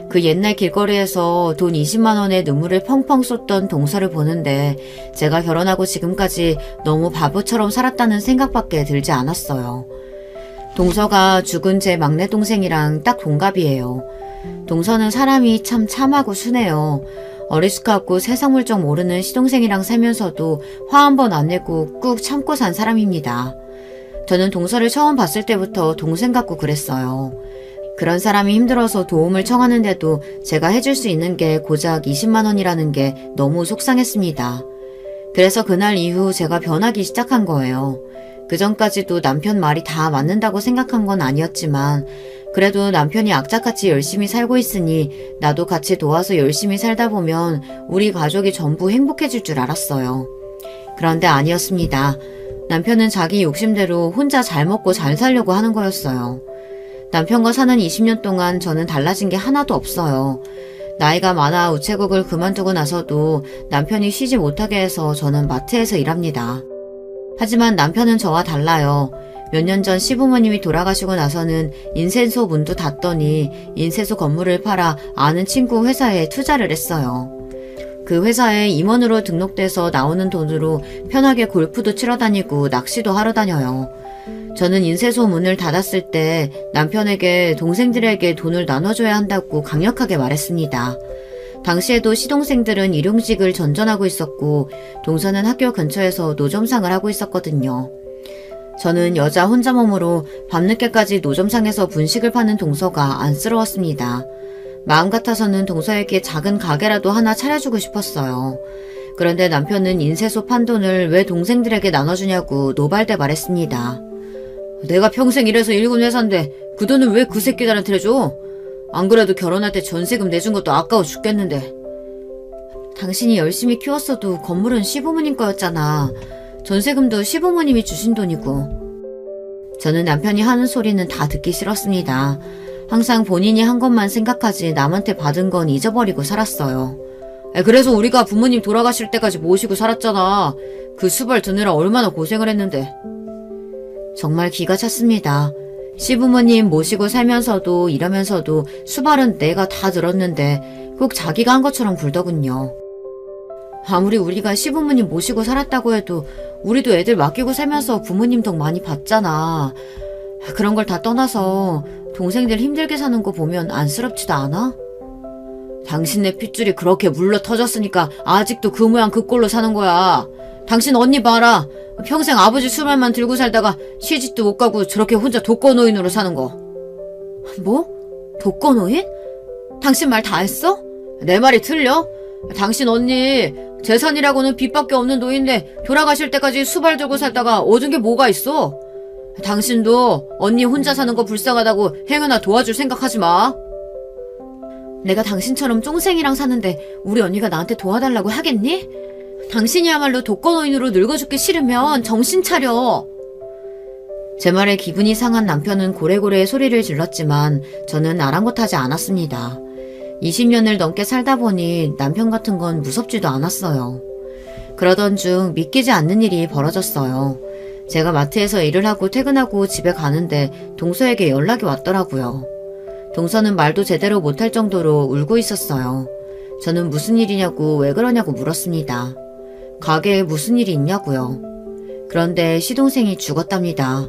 그 옛날 길거리에서 돈 20만 원에 눈물을 펑펑 쏟던 동서를 보는데 제가 결혼하고 지금까지 너무 바보처럼 살았다는 생각밖에 들지 않았어요. 동서가 죽은 제 막내 동생이랑 딱 동갑이에요. 동서는 사람이 참 참하고 순해요. 어리숙하고 세상 물정 모르는 시동생이랑 살면서도 화 한 번 안 내고 꾹 참고 산 사람입니다. 저는 동서를 처음 봤을 때부터 동생 같고 그랬어요. 그런 사람이 힘들어서 도움을 청하는데도 제가 해줄 수 있는 게 고작 20만 원이라는 게 너무 속상했습니다. 그래서 그날 이후 제가 변하기 시작한 거예요. 그전까지도 남편 말이 다 맞는다고 생각한 건 아니었지만 그래도 남편이 악착같이 열심히 살고 있으니 나도 같이 도와서 열심히 살다 보면 우리 가족이 전부 행복해질 줄 알았어요. 그런데 아니었습니다. 남편은 자기 욕심대로 혼자 잘 먹고 잘 살려고 하는 거였어요. 남편과 사는 20년 동안 저는 달라진 게 하나도 없어요. 나이가 많아 우체국을 그만두고 나서도 남편이 쉬지 못하게 해서 저는 마트에서 일합니다. 하지만 남편은 저와 달라요. 몇 년 전 시부모님이 돌아가시고 나서는 인쇄소 문도 닫더니 인쇄소 건물을 팔아 아는 친구 회사에 투자를 했어요. 그 회사에 임원으로 등록돼서 나오는 돈으로 편하게 골프도 치러 다니고 낚시도 하러 다녀요. 저는 인쇄소 문을 닫았을 때 남편에게 동생들에게 돈을 나눠줘야 한다고 강력하게 말했습니다. 당시에도 시동생들은 일용직을 전전하고 있었고 동서는 학교 근처에서 노점상을 하고 있었거든요. 저는 여자 혼자 몸으로 밤늦게까지 노점상에서 분식을 파는 동서가 안쓰러웠습니다. 마음 같아서는 동서에게 작은 가게라도 하나 차려주고 싶었어요. 그런데 남편은 인쇄소 판 돈을 왜 동생들에게 나눠주냐고 노발대 말했습니다. 내가 평생 일해서 일군 회사인데 그 돈은 왜 그 새끼들한테 줘? 안 그래도 결혼할 때 전세금 내준 것도 아까워 죽겠는데. 당신이 열심히 키웠어도 건물은 시부모님 거였잖아. 전세금도 시부모님이 주신 돈이고. 저는 남편이 하는 소리는 다 듣기 싫었습니다. 항상 본인이 한 것만 생각하지 남한테 받은 건 잊어버리고 살았어요. 그래서 우리가 부모님 돌아가실 때까지 모시고 살았잖아. 그 수발 드느라 얼마나 고생을 했는데. 정말 기가 찼습니다. 시부모님 모시고 살면서도 일하면서도 수발은 내가 다 들었는데 꼭 자기가 한 것처럼 굴더군요. 아무리 우리가 시부모님 모시고 살았다고 해도 우리도 애들 맡기고 살면서 부모님 덕 많이 봤잖아. 그런 걸 다 떠나서 동생들 힘들게 사는 거 보면 안쓰럽지도 않아? 당신네 핏줄이 그렇게 물러 터졌으니까 아직도 그 모양 그 꼴로 사는 거야. 당신 언니 봐라. 평생 아버지 수발만 들고 살다가 시집도 못 가고 저렇게 혼자 독거노인으로 사는 거. 뭐? 독거노인? 당신 말 다 했어? 내 말이 틀려? 당신 언니 재산이라고는 빚밖에 없는 노인데 돌아가실 때까지 수발 들고 살다가 얻은 게 뭐가 있어? 당신도 언니 혼자 사는 거 불쌍하다고 행여나 도와줄 생각하지 마. 내가 당신처럼 쫑생이랑 사는데 우리 언니가 나한테 도와달라고 하겠니? 당신이야말로 독거노인으로 늙어 죽기 싫으면 정신 차려. 제 말에 기분이 상한 남편은 고래고래 소리를 질렀지만 저는 아랑곳하지 않았습니다. 20년을 넘게 살다 보니 남편 같은 건 무섭지도 않았어요. 그러던 중 믿기지 않는 일이 벌어졌어요. 제가 마트에서 일을 하고 퇴근하고 집에 가는데 동서에게 연락이 왔더라고요. 동서는 말도 제대로 못할 정도로 울고 있었어요. 저는 무슨 일이냐고 왜 그러냐고 물었습니다. 가게에 무슨 일이 있냐고요. 그런데 시동생이 죽었답니다.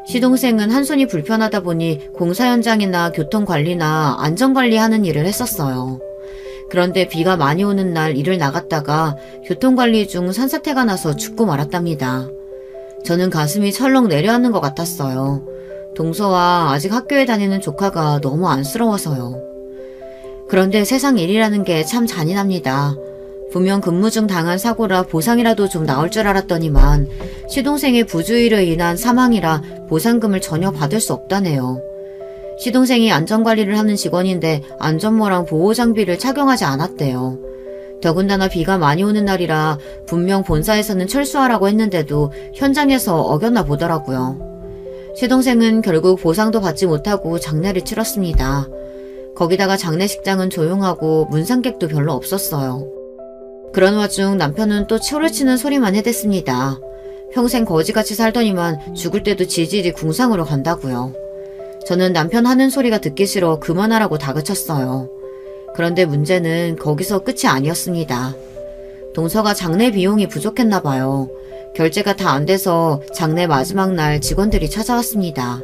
시동생은 한 손이 불편하다 보니 공사 현장이나 교통관리나 안전관리하는 일을 했었어요. 그런데 비가 많이 오는 날 일을 나갔다가 교통관리 중 산사태가 나서 죽고 말았답니다. 저는 가슴이 철렁 내려앉는 것 같았어요. 동서와 아직 학교에 다니는 조카가 너무 안쓰러워서요. 그런데 세상 일이라는 게 참 잔인합니다. 분명 근무 중 당한 사고라 보상이라도 좀 나올 줄 알았더니만 시동생의 부주의로 인한 사망이라 보상금을 전혀 받을 수 없다네요. 시동생이 안전관리를 하는 직원인데 안전모랑 보호장비를 착용하지 않았대요. 더군다나 비가 많이 오는 날이라 분명 본사에서는 철수하라고 했는데도 현장에서 어겼나 보더라고요. 시동생은 결국 보상도 받지 못하고 장례를 치렀습니다. 거기다가 장례식장은 조용하고 문상객도 별로 없었어요. 그런 와중 남편은 또 초를 치는 소리만 해댔습니다. 평생 거지같이 살더니만 죽을 때도 지질이 궁상으로 간다고요. 저는 남편 하는 소리가 듣기 싫어 그만하라고 다그쳤어요. 그런데 문제는 거기서 끝이 아니었습니다. 동서가 장례 비용이 부족했나 봐요. 결제가 다 안 돼서 장례 마지막 날 직원들이 찾아왔습니다.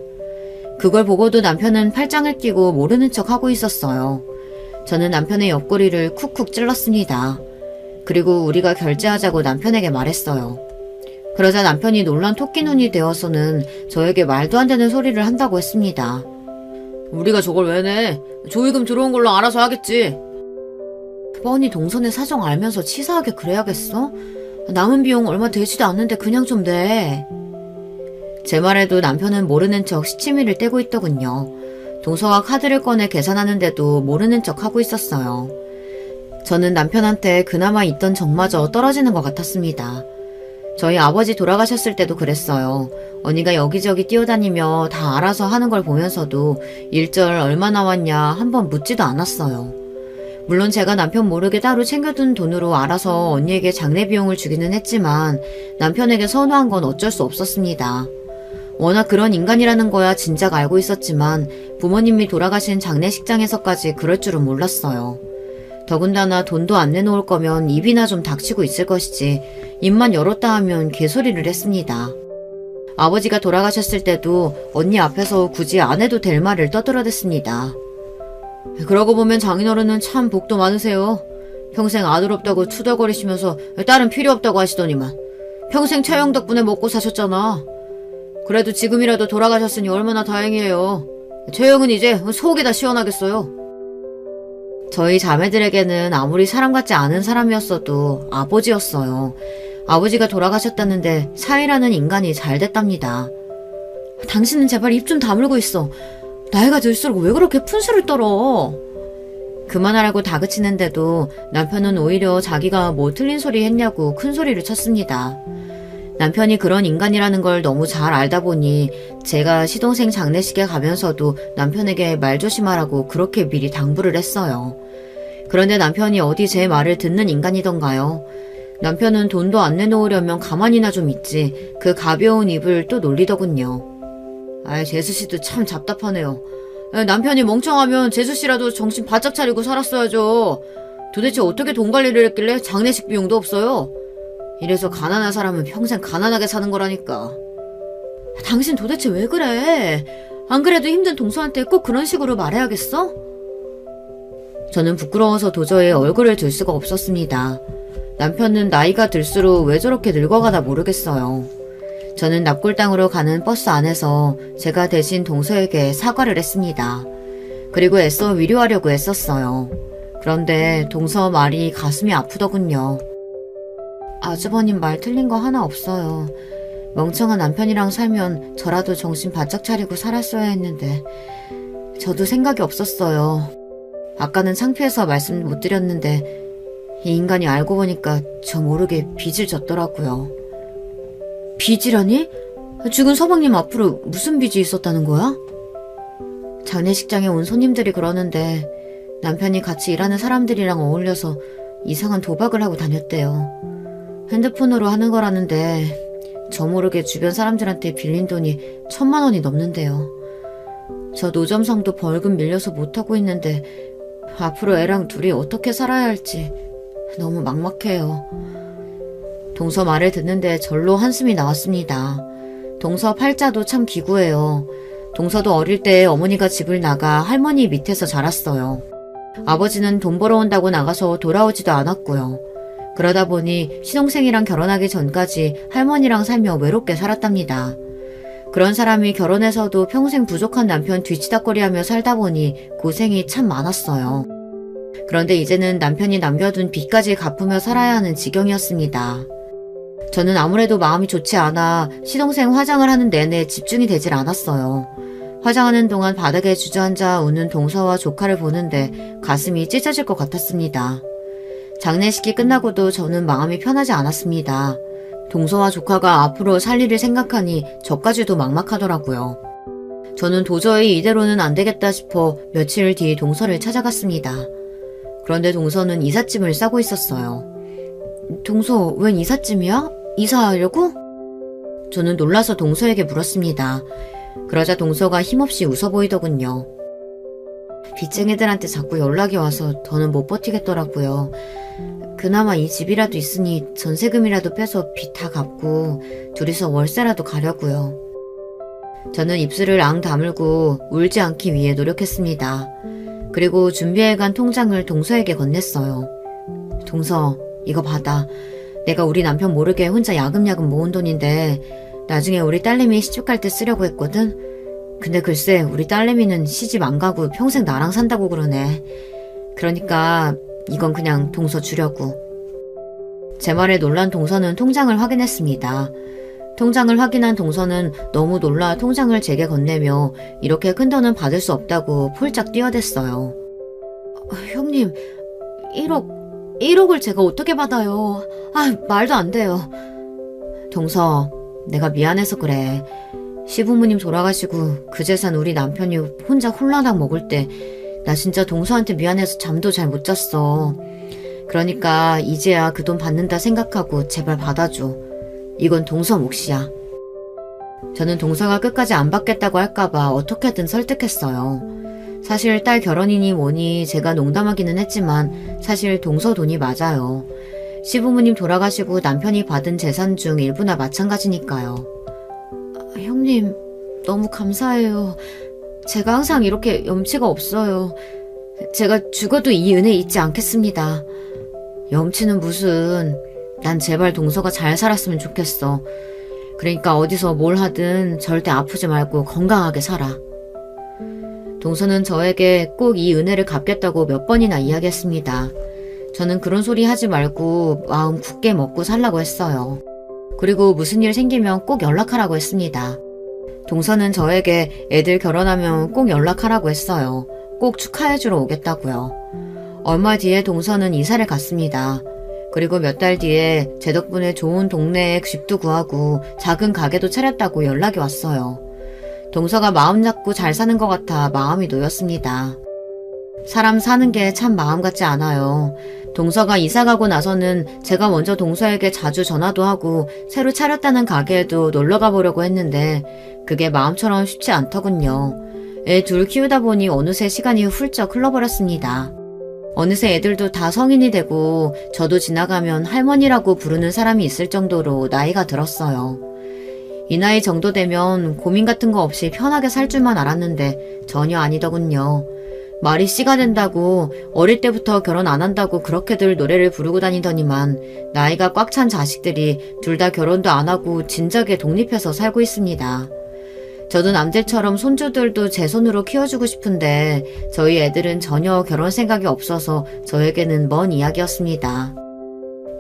그걸 보고도 남편은 팔짱을 끼고 모르는 척 하고 있었어요. 저는 남편의 옆구리를 쿡쿡 찔렀습니다. 그리고 우리가 결제하자고 남편에게 말했어요. 그러자 남편이 놀란 토끼눈이 되어서는 저에게 말도 안 되는 소리를 한다고 했습니다. 우리가 저걸 왜 내? 조의금 들어온 걸로 알아서 하겠지. 뻔히 동선의 사정 알면서 치사하게 그래야겠어? 남은 비용 얼마 되지도 않는데 그냥 좀 내. 제 말에도 남편은 모르는 척 시치미를 떼고 있더군요. 동서가 카드를 꺼내 계산하는데도 모르는 척 하고 있었어요. 저는 남편한테 그나마 있던 정마저 떨어지는 것 같았습니다. 저희 아버지 돌아가셨을 때도 그랬어요. 언니가 여기저기 뛰어다니며 다 알아서 하는 걸 보면서도 일절 얼마 나왔냐 한번 묻지도 않았어요. 물론 제가 남편 모르게 따로 챙겨둔 돈으로 알아서 언니에게 장례 비용을 주기는 했지만 남편에게 선호한 건 어쩔 수 없었습니다. 워낙 그런 인간이라는 거야 진작 알고 있었지만 부모님이 돌아가신 장례식장에서까지 그럴 줄은 몰랐어요. 더군다나 돈도 안 내놓을 거면 입이나 좀 닥치고 있을 것이지 입만 열었다 하면 개소리를 했습니다. 아버지가 돌아가셨을 때도 언니 앞에서 굳이 안 해도 될 말을 떠들어댔습니다. 그러고 보면 장인어른은 참 복도 많으세요. 평생 아들 없다고 투덜거리시면서 딸은 필요 없다고 하시더니만 평생 처형 덕분에 먹고 사셨잖아. 그래도 지금이라도 돌아가셨으니 얼마나 다행이에요. 최영은 이제 속이 다 시원하겠어요. 저희 자매들에게는 아무리 사람 같지 않은 사람이었어도 아버지였어요. 아버지가 돌아가셨다는데 사이라는 인간이 잘 됐답니다. 당신은 제발 입 좀 다물고 있어. 나이가 들수록 왜 그렇게 푼수를 떨어? 그만하라고 다그치는데도 남편은 오히려 자기가 뭐 틀린 소리 했냐고 큰 소리를 쳤습니다. 남편이 그런 인간이라는 걸 너무 잘 알다 보니 제가 시동생 장례식에 가면서도 남편에게 말 조심하라고 그렇게 미리 당부를 했어요. 그런데 남편이 어디 제 말을 듣는 인간이던가요? 남편은 돈도 안 내놓으려면 가만히나 좀 있지 그 가벼운 입을 또 놀리더군요. 재수씨도 참 답답하네요. 남편이 멍청하면 재수씨라도 정신 바짝 차리고 살았어야죠. 도대체 어떻게 돈 관리를 했길래 장례식 비용도 없어요? 이래서 가난한 사람은 평생 가난하게 사는 거라니까. 당신 도대체 왜 그래? 안 그래도 힘든 동서한테 꼭 그런 식으로 말해야겠어? 저는 부끄러워서 도저히 얼굴을 들 수가 없었습니다. 남편은 나이가 들수록 왜 저렇게 늙어가나 모르겠어요. 저는 납골당으로 가는 버스 안에서 제가 대신 동서에게 사과를 했습니다. 그리고 애써 위로하려고 애썼어요. 그런데 동서 말이 가슴이 아프더군요. 아주버님 말 틀린 거 하나 없어요. 멍청한 남편이랑 살면 저라도 정신 바짝 차리고 살았어야 했는데 저도 생각이 없었어요. 아까는 창피해서 말씀 못 드렸는데 이 인간이 알고 보니까 저 모르게 빚을 졌더라고요. 빚이라니? 죽은 서방님 앞으로 무슨 빚이 있었다는 거야? 장례식장에 온 손님들이 그러는데 남편이 같이 일하는 사람들이랑 어울려서 이상한 도박을 하고 다녔대요. 핸드폰으로 하는 거라는데 저 모르게 주변 사람들한테 빌린 돈이 1,000만 원이 넘는데요. 저 노점상도 벌금 밀려서 못하고 있는데 앞으로 애랑 둘이 어떻게 살아야 할지 너무 막막해요. 동서 말을 듣는데 절로 한숨이 나왔습니다. 동서 팔자도 참 기구해요. 동서도 어릴 때 어머니가 집을 나가 할머니 밑에서 자랐어요. 아버지는 돈 벌어온다고 나가서 돌아오지도 않았고요. 그러다 보니 신동생이랑 결혼하기 전까지 할머니랑 살며 외롭게 살았답니다. 그런 사람이 결혼해서도 평생 부족한 남편 뒤치다꺼리하며 살다 보니 고생이 참 많았어요. 그런데 이제는 남편이 남겨둔 빚까지 갚으며 살아야 하는 지경이었습니다. 저는 아무래도 마음이 좋지 않아 시동생 화장을 하는 내내 집중이 되질 않았어요. 화장하는 동안 바닥에 주저앉아 우는 동서와 조카를 보는데 가슴이 찢어질 것 같았습니다. 장례식이 끝나고도 저는 마음이 편하지 않았습니다. 동서와 조카가 앞으로 살 일을 생각하니 저까지도 막막하더라고요. 저는 도저히 이대로는 안 되겠다 싶어 며칠 뒤 동서를 찾아갔습니다. 그런데 동서는 이삿짐을 싸고 있었어요. 동서, 웬 이삿짐이야? 이사하려고? 저는 놀라서 동서에게 물었습니다. 그러자 동서가 힘없이 웃어 보이더군요. 빚쟁이들한테 자꾸 연락이 와서 더는 못 버티겠더라고요. 그나마 이 집이라도 있으니 전세금이라도 빼서 빚 다 갚고 둘이서 월세라도 가려고요. 저는 입술을 앙 다물고 울지 않기 위해 노력했습니다. 그리고 준비해간 통장을 동서에게 건넸어요. 동서, 이거 받아. 내가 우리 남편 모르게 혼자 야금야금 모은 돈인데 나중에 우리 딸내미 시집 갈 때 쓰려고 했거든. 근데 글쎄 우리 딸내미는 시집 안 가고 평생 나랑 산다고 그러네. 그러니까 이건 그냥 동서 주려고. 제 말에 놀란 동서는 통장을 확인했습니다. 통장을 확인한 동서는 너무 놀라 통장을 제게 건네며 이렇게 큰 돈은 받을 수 없다고 폴짝 뛰어댔어요. 형님, 1억을 제가 어떻게 받아요? 말도 안 돼요. 동서, 내가 미안해서 그래. 시부모님 돌아가시고 그 재산 우리 남편이 혼자 홀라당 먹을 때 나 진짜 동서한테 미안해서 잠도 잘 못 잤어. 그러니까 이제야 그 돈 받는다 생각하고 제발 받아줘. 이건 동서 몫이야. 저는 동서가 끝까지 안 받겠다고 할까봐 어떻게든 설득했어요. 사실 딸 결혼이니 뭐니 제가 농담하기는 했지만 사실 동서 돈이 맞아요. 시부모님 돌아가시고 남편이 받은 재산 중 일부나 마찬가지니까요. 형님, 너무 감사해요. 제가 항상 이렇게 염치가 없어요. 제가 죽어도 이 은혜 잊지 않겠습니다. 염치는 무슨... 난 제발 동서가 잘 살았으면 좋겠어. 그러니까 어디서 뭘 하든 절대 아프지 말고 건강하게 살아. 동서는 저에게 꼭 이 은혜를 갚겠다고 몇 번이나 이야기했습니다. 저는 그런 소리 하지 말고 마음 굳게 먹고 살라고 했어요. 그리고 무슨 일 생기면 꼭 연락하라고 했습니다. 동서는 저에게 애들 결혼하면 꼭 연락하라고 했어요. 꼭 축하해주러 오겠다고요. 얼마 뒤에 동서는 이사를 갔습니다. 그리고 몇 달 뒤에 제 덕분에 좋은 동네에 집도 구하고 작은 가게도 차렸다고 연락이 왔어요. 동서가 마음 잡고 잘 사는 것 같아 마음이 놓였습니다. 사람 사는 게 참 마음 같지 않아요. 동서가 이사 가고 나서는 제가 먼저 동서에게 자주 전화도 하고 새로 차렸다는 가게에도 놀러 가보려고 했는데 그게 마음처럼 쉽지 않더군요. 애 둘 키우다 보니 어느새 시간이 훌쩍 흘러버렸습니다. 어느새 애들도 다 성인이 되고 저도 지나가면 할머니라고 부르는 사람이 있을 정도로 나이가 들었어요. 이 나이 정도 되면 고민 같은 거 없이 편하게 살 줄만 알았는데 전혀 아니더군요. 말이 씨가 된다고 어릴 때부터 결혼 안 한다고 그렇게들 노래를 부르고 다니더니만 나이가 꽉 찬 자식들이 둘 다 결혼도 안 하고 진작에 독립해서 살고 있습니다. 저도 남들처럼 손주들도 제 손으로 키워주고 싶은데 저희 애들은 전혀 결혼 생각이 없어서 저에게는 먼 이야기였습니다.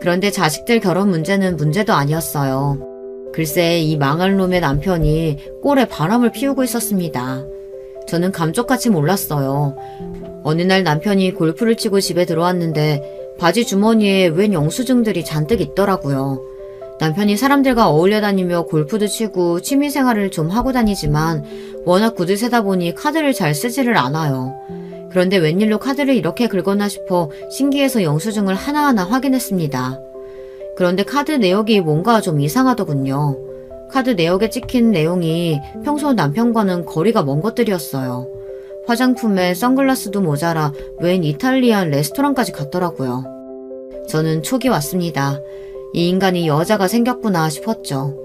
그런데 자식들 결혼 문제는 문제도 아니었어요. 글쎄 이 망할 놈의 남편이 꼴에 바람을 피우고 있었습니다. 저는 감쪽같이 몰랐어요. 어느 날 남편이 골프를 치고 집에 들어왔는데 바지 주머니에 웬 영수증들이 잔뜩 있더라고요. 남편이 사람들과 어울려 다니며 골프도 치고 취미생활을 좀 하고 다니지만 워낙 구두세다 보니 카드를 잘 쓰지를 않아요. 그런데 웬일로 카드를 이렇게 긁었나 싶어 신기해서 영수증을 하나하나 확인했습니다. 그런데 카드 내역이 뭔가 좀 이상하더군요. 카드 내역에 찍힌 내용이 평소 남편과는 거리가 먼 것들이었어요. 화장품에 선글라스도 모자라 웬 이탈리안 레스토랑까지 갔더라고요. 저는 촉이 왔습니다. 이 인간이 여자가 생겼구나 싶었죠.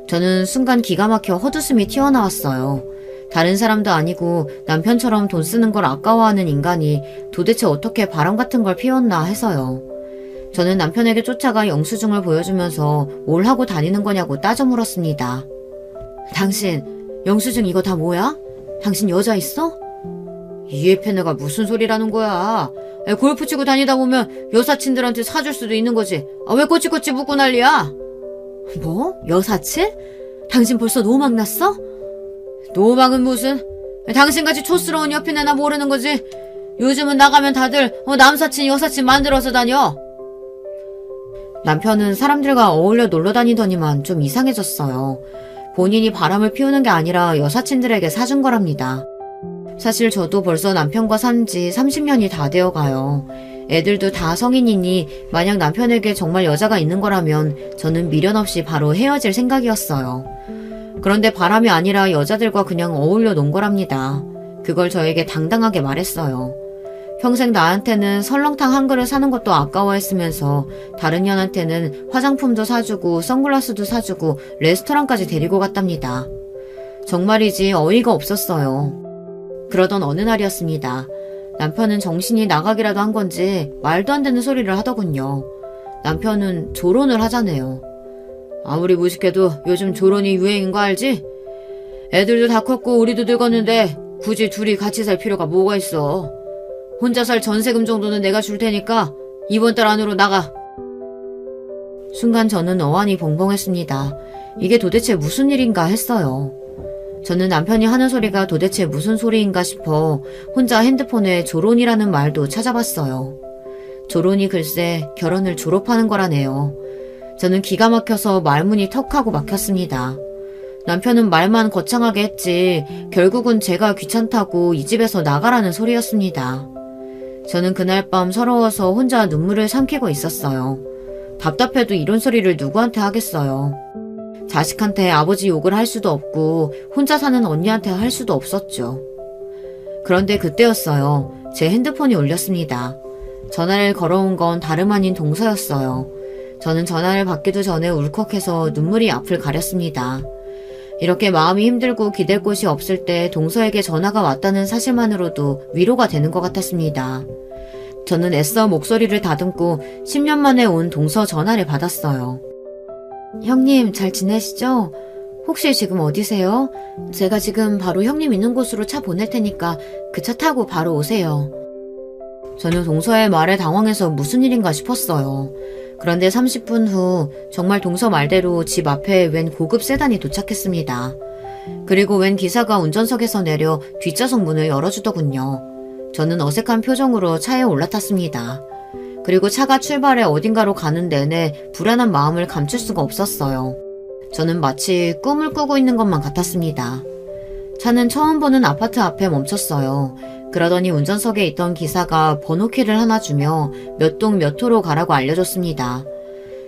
저는 순간 기가 막혀 헛웃음이 튀어나왔어요. 다른 사람도 아니고 남편처럼 돈 쓰는 걸 아까워하는 인간이 도대체 어떻게 바람 같은 걸 피웠나 해서요. 저는 남편에게 쫓아가 영수증을 보여주면서 뭘 하고 다니는 거냐고 따져 물었습니다. 당신 영수증 이거 다 뭐야? 당신 여자 있어? 이에페네가 무슨 소리라는 거야. 골프 치고 다니다 보면 여사친들한테 사줄 수도 있는 거지. 왜 꼬치꼬치 묻고 난리야? 뭐? 여사친? 당신 벌써 노망 났어? 노망은 무슨? 당신같이 촌스러운 여피네나 모르는 거지. 요즘은 나가면 다들 남사친 여사친 만들어서 다녀. 남편은 사람들과 어울려 놀러 다니더니만 좀 이상해졌어요. 본인이 바람을 피우는 게 아니라 여사친들에게 사준 거랍니다. 사실 저도 벌써 남편과 산 지 30년이 다 되어가요. 애들도 다 성인이니 만약 남편에게 정말 여자가 있는 거라면 저는 미련 없이 바로 헤어질 생각이었어요. 그런데 바람이 아니라 여자들과 그냥 어울려 논 거랍니다. 그걸 저에게 당당하게 말했어요. 평생 나한테는 설렁탕 한 그릇 사는 것도 아까워했으면서 다른 년한테는 화장품도 사주고 선글라스도 사주고 레스토랑까지 데리고 갔답니다. 정말이지 어이가 없었어요. 그러던 어느 날이었습니다. 남편은 정신이 나가기라도 한 건지 말도 안 되는 소리를 하더군요. 남편은 조론을 하자네요. 아무리 무식해도 요즘 조론이 유행인 거 알지? 애들도 다 컸고 우리도 늙었는데 굳이 둘이 같이 살 필요가 뭐가 있어. 혼자 살 전세금 정도는 내가 줄 테니까 이번 달 안으로 나가. 순간 저는 어안이 벙벙했습니다. 이게 도대체 무슨 일인가 했어요. 저는 남편이 하는 소리가 도대체 무슨 소리인가 싶어 혼자 핸드폰에 조론이라는 말도 찾아봤어요. 조론이 글쎄 결혼을 졸업하는 거라네요. 저는 기가 막혀서 말문이 턱하고 막혔습니다. 남편은 말만 거창하게 했지 결국은 제가 귀찮다고 이 집에서 나가라는 소리였습니다. 저는 그날 밤 서러워서 혼자 눈물을 삼키고 있었어요. 답답해도 이런 소리를 누구한테 하겠어요. 자식한테 아버지 욕을 할 수도 없고 혼자 사는 언니한테 할 수도 없었죠. 그런데 그때였어요. 제 핸드폰이 울렸습니다. 전화를 걸어온 건 다름 아닌 동서였어요. 저는 전화를 받기도 전에 울컥해서 눈물이 앞을 가렸습니다. 이렇게 마음이 힘들고 기댈 곳이 없을 때 동서에게 전화가 왔다는 사실만으로도 위로가 되는 것 같았습니다. 저는 애써 목소리를 다듬고 10년 만에 온 동서 전화를 받았어요. 형님 잘 지내시죠? 혹시 지금 어디세요? 제가 지금 바로 형님 있는 곳으로 차 보낼 테니까 그 차 타고 바로 오세요. 저는 동서의 말에 당황해서 무슨 일인가 싶었어요. 그런데 30분 후 정말 동서 말대로 집 앞에 웬 고급 세단이 도착했습니다. 그리고 웬 기사가 운전석에서 내려 뒷좌석 문을 열어주더군요. 저는 어색한 표정으로 차에 올라탔습니다. 그리고 차가 출발해 어딘가로 가는 내내 불안한 마음을 감출 수가 없었어요. 저는 마치 꿈을 꾸고 있는 것만 같았습니다. 차는 처음 보는 아파트 앞에 멈췄어요. 그러더니 운전석에 있던 기사가 번호키를 하나 주며 몇 동 몇 호로 가라고 알려줬습니다.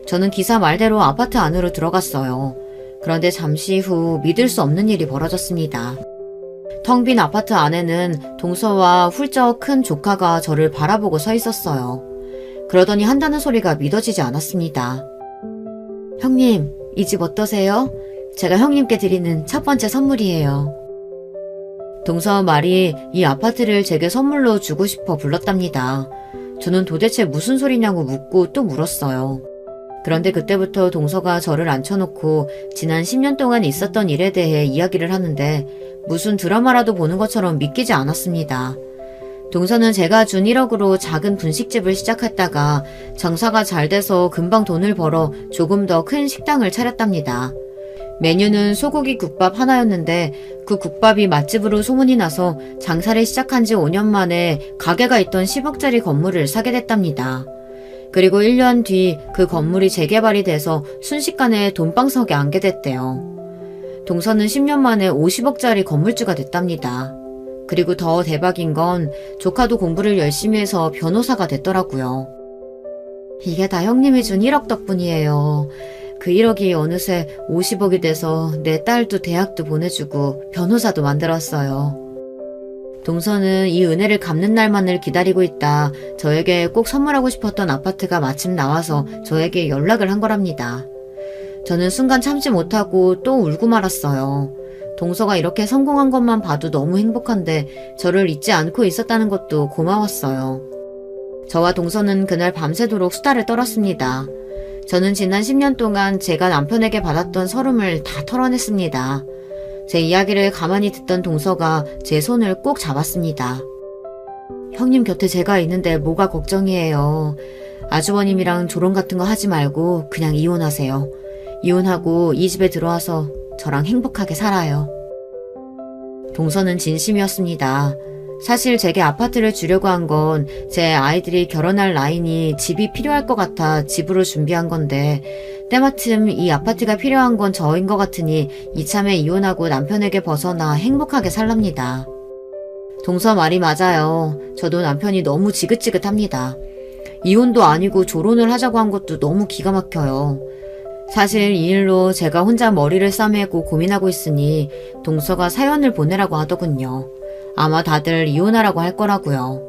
저는 기사 말대로 아파트 안으로 들어갔어요. 그런데 잠시 후 믿을 수 없는 일이 벌어졌습니다. 텅 빈 아파트 안에는 동서와 훌쩍 큰 조카가 저를 바라보고 서 있었어요. 그러더니 한다는 소리가 믿어지지 않았습니다. 형님, 이 집 어떠세요? 제가 형님께 드리는 첫 번째 선물이에요. 동서 말이 이 아파트를 제게 선물로 주고 싶어 불렀답니다. 저는 도대체 무슨 소리냐고 묻고 또 물었어요. 그런데 그때부터 동서가 저를 앉혀놓고 지난 10년 동안 있었던 일에 대해 이야기를 하는데 무슨 드라마라도 보는 것처럼 믿기지 않았습니다. 동서는 제가 준 1억으로 작은 분식집을 시작했다가 장사가 잘 돼서 금방 돈을 벌어 조금 더 큰 식당을 차렸답니다. 메뉴는 소고기 국밥 하나였는데 그 국밥이 맛집으로 소문이 나서 장사를 시작한 지 5년 만에 가게가 있던 10억짜리 건물을 사게 됐답니다. 그리고 1년 뒤 그 건물이 재개발이 돼서 순식간에 돈방석에 앉게 됐대요. 동서는 10년 만에 50억짜리 건물주가 됐답니다. 그리고 더 대박인 건 조카도 공부를 열심히 해서 변호사가 됐더라고요. 이게 다 형님이 준 1억 덕분이에요. 그 1억이 어느새 50억이 돼서 내 딸도 대학도 보내주고 변호사도 만들었어요. 동서는 이 은혜를 갚는 날만을 기다리고 있다 저에게 꼭 선물하고 싶었던 아파트가 마침 나와서 저에게 연락을 한 거랍니다. 저는 순간 참지 못하고 또 울고 말았어요. 동서가 이렇게 성공한 것만 봐도 너무 행복한데 저를 잊지 않고 있었다는 것도 고마웠어요. 저와 동서는 그날 밤새도록 수다를 떨었습니다. 저는 지난 10년 동안 제가 남편에게 받았던 서름을 다 털어냈습니다. 제 이야기를 가만히 듣던 동서가 제 손을 꼭 잡았습니다. 형님 곁에 제가 있는데 뭐가 걱정이에요. 아주버님이랑 조론 같은 거 하지 말고 그냥 이혼하세요. 이혼하고 이 집에 들어와서 저랑 행복하게 살아요. 동서는 진심이었습니다. 사실 제게 아파트를 주려고 한 건 제 아이들이 결혼할 나이니 집이 필요할 것 같아 집으로 준비한 건데 때마침 이 아파트가 필요한 건 저인 것 같으니 이참에 이혼하고 남편에게 벗어나 행복하게 살랍니다. 동서 말이 맞아요. 저도 남편이 너무 지긋지긋합니다. 이혼도 아니고 조론을 하자고 한 것도 너무 기가 막혀요. 사실 이 일로 제가 혼자 머리를 싸매고 고민하고 있으니 동서가 사연을 보내라고 하더군요. 아마 다들 이혼하라고 할 거라고요.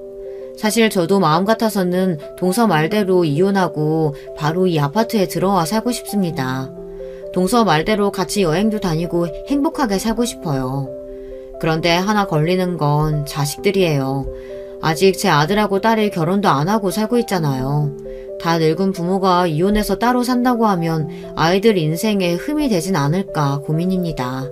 사실 저도 마음 같아서는 동서 말대로 이혼하고 바로 이 아파트에 들어와 살고 싶습니다. 동서 말대로 같이 여행도 다니고 행복하게 살고 싶어요. 그런데 하나 걸리는 건 자식들이에요. 아직 제 아들하고 딸이 결혼도 안 하고 살고 있잖아요. 다 늙은 부모가 이혼해서 따로 산다고 하면 아이들 인생에 흠이 되진 않을까 고민입니다.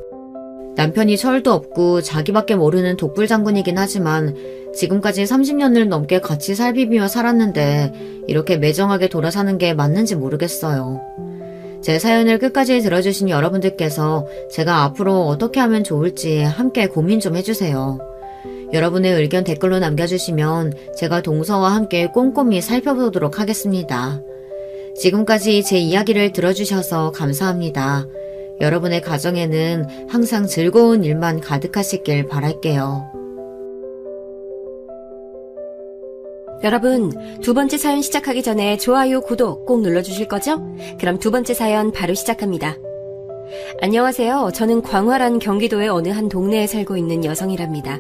남편이 철도 없고 자기밖에 모르는 독불장군이긴 하지만 지금까지 30년을 넘게 같이 살비비며 살았는데 이렇게 매정하게 돌아 사는 게 맞는지 모르겠어요. 제 사연을 끝까지 들어주신 여러분들께서 제가 앞으로 어떻게 하면 좋을지 함께 고민 좀 해주세요. 여러분의 의견 댓글로 남겨주시면 제가 동서와 함께 꼼꼼히 살펴보도록 하겠습니다. 지금까지 제 이야기를 들어주셔서 감사합니다. 여러분의 가정에는 항상 즐거운 일만 가득하시길 바랄게요. 여러분, 두 번째 사연 시작하기 전에 좋아요, 구독 꼭 눌러주실 거죠? 그럼 두 번째 사연 바로 시작합니다. 안녕하세요. 저는 광활한 경기도의 어느 한 동네에 살고 있는 여성이랍니다.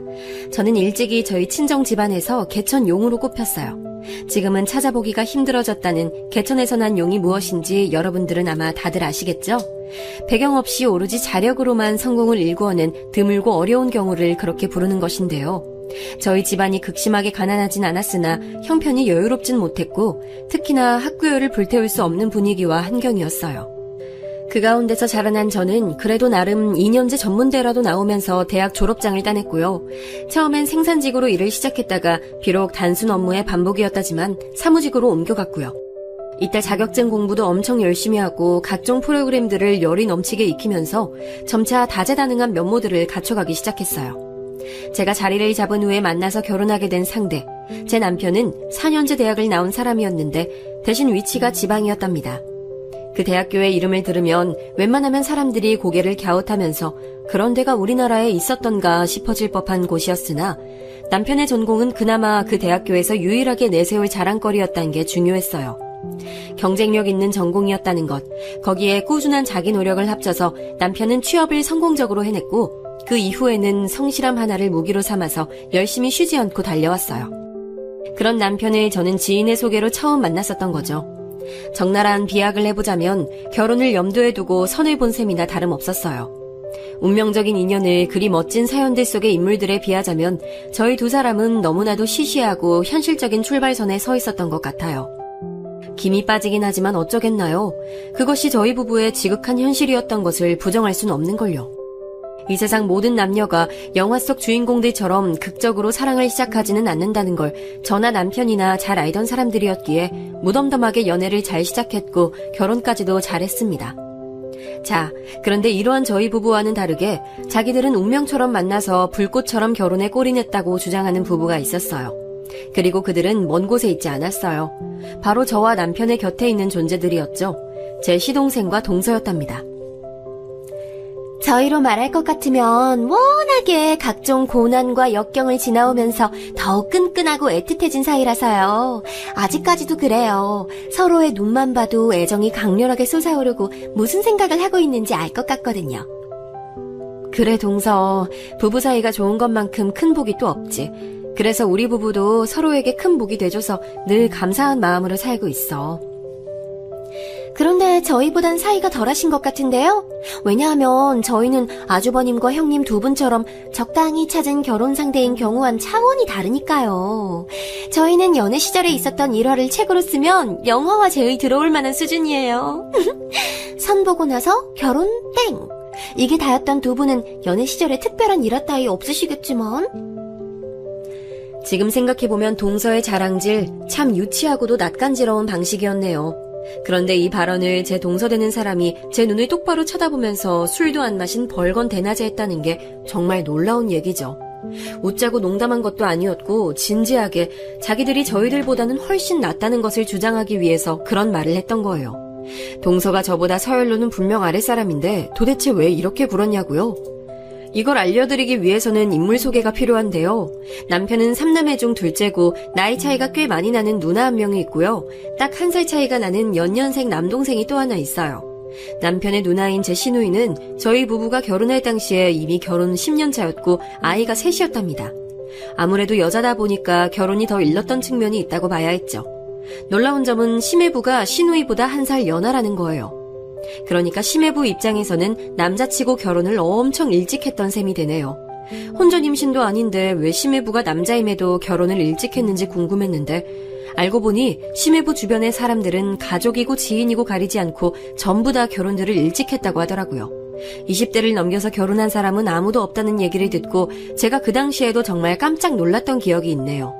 저는 일찍이 저희 친정 집안에서 개천 용으로 꼽혔어요. 지금은 찾아보기가 힘들어졌다는 개천에서 난 용이 무엇인지 여러분들은 아마 다들 아시겠죠? 배경 없이 오로지 자력으로만 성공을 일구어낸 드물고 어려운 경우를 그렇게 부르는 것인데요. 저희 집안이 극심하게 가난하진 않았으나 형편이 여유롭진 못했고 특히나 학구열을 불태울 수 없는 분위기와 환경이었어요. 그 가운데서 자라난 저는 그래도 나름 2년제 전문대라도 나오면서 대학 졸업장을 따냈고요. 처음엔 생산직으로 일을 시작했다가 비록 단순 업무의 반복이었다지만 사무직으로 옮겨갔고요. 이때 자격증 공부도 엄청 열심히 하고 각종 프로그램들을 열이 넘치게 익히면서 점차 다재다능한 면모들을 갖춰가기 시작했어요. 제가 자리를 잡은 후에 만나서 결혼하게 된 상대, 제 남편은 4년제 대학을 나온 사람이었는데 대신 위치가 지방이었답니다. 그 대학교의 이름을 들으면 웬만하면 사람들이 고개를 갸웃하면서 그런 데가 우리나라에 있었던가 싶어질 법한 곳이었으나 남편의 전공은 그나마 그 대학교에서 유일하게 내세울 자랑거리였다는 게 중요했어요. 경쟁력 있는 전공이었다는 것, 거기에 꾸준한 자기 노력을 합쳐서 남편은 취업을 성공적으로 해냈고 그 이후에는 성실함 하나를 무기로 삼아서 열심히 쉬지 않고 달려왔어요. 그런 남편을 저는 지인의 소개로 처음 만났었던 거죠. 적나라한 비약을 해보자면 결혼을 염두에 두고 선을 본 셈이나 다름없었어요. 운명적인 인연을 그리 멋진 사연들 속의 인물들에 비하자면 저희 두 사람은 너무나도 시시하고 현실적인 출발선에 서 있었던 것 같아요. 김이 빠지긴 하지만 어쩌겠나요? 그것이 저희 부부의 지극한 현실이었던 것을 부정할 순 없는걸요. 이 세상 모든 남녀가 영화 속 주인공들처럼 극적으로 사랑을 시작하지는 않는다는 걸 저나 남편이나 잘 알던 사람들이었기에 무덤덤하게 연애를 잘 시작했고 결혼까지도 잘했습니다. 자, 그런데 이러한 저희 부부와는 다르게 자기들은 운명처럼 만나서 불꽃처럼 결혼에 꼴인했다고 주장하는 부부가 있었어요. 그리고 그들은 먼 곳에 있지 않았어요. 바로 저와 남편의 곁에 있는 존재들이었죠. 제 시동생과 동서였답니다. 저희로 말할 것 같으면 워낙에 각종 고난과 역경을 지나오면서 더욱 끈끈하고 애틋해진 사이라서요. 아직까지도 그래요. 서로의 눈만 봐도 애정이 강렬하게 솟아오르고 무슨 생각을 하고 있는지 알 것 같거든요. 그래 동서, 부부 사이가 좋은 것만큼 큰 복이 또 없지. 그래서 우리 부부도 서로에게 큰 복이 돼줘서 늘 감사한 마음으로 살고 있어. 그런데 저희보단 사이가 덜하신 것 같은데요? 왜냐하면 저희는 아주버님과 형님 두 분처럼 적당히 찾은 결혼 상대인 경우와는 차원이 다르니까요. 저희는 연애 시절에 있었던 일화를 책으로 쓰면 영화와 제의 들어올 만한 수준이에요. 선 보고 나서 결혼 땡! 이게 다였던 두 분은 연애 시절에 특별한 일화 따위 없으시겠지만 지금 생각해보면 동서의 자랑질 참 유치하고도 낯간지러운 방식이었네요. 그런데 이 발언을 제 동서되는 사람이 제 눈을 똑바로 쳐다보면서 술도 안 마신 벌건 대낮에 했다는 게 정말 놀라운 얘기죠. 웃자고 농담한 것도 아니었고 진지하게 자기들이 저희들보다는 훨씬 낫다는 것을 주장하기 위해서 그런 말을 했던 거예요. 동서가 저보다 서열로는 분명 아랫사람인데 도대체 왜 이렇게 굴었냐고요? 이걸 알려드리기 위해서는 인물 소개가 필요한데요. 남편은 3남매 중 둘째고 나이 차이가 꽤 많이 나는 누나 한 명이 있고요. 딱 1살 차이가 나는 연년생 남동생이 또 하나 있어요. 남편의 누나인 제 시누이는 저희 부부가 결혼할 당시에 이미 결혼 10년 차였고 아이가 셋이었답니다. 아무래도 여자다 보니까 결혼이 더 일렀던 측면이 있다고 봐야 했죠. 놀라운 점은 시매부가 시누이보다 1살 연하라는 거예요. 그러니까 시매부 입장에서는 남자치고 결혼을 엄청 일찍 했던 셈이 되네요. 혼전 임신도 아닌데 왜 시매부가 남자임에도 결혼을 일찍 했는지 궁금했는데 알고 보니 시매부 주변의 사람들은 가족이고 지인이고 가리지 않고 전부 다 결혼들을 일찍 했다고 하더라고요. 20대를 넘겨서 결혼한 사람은 아무도 없다는 얘기를 듣고 제가 그 당시에도 정말 깜짝 놀랐던 기억이 있네요.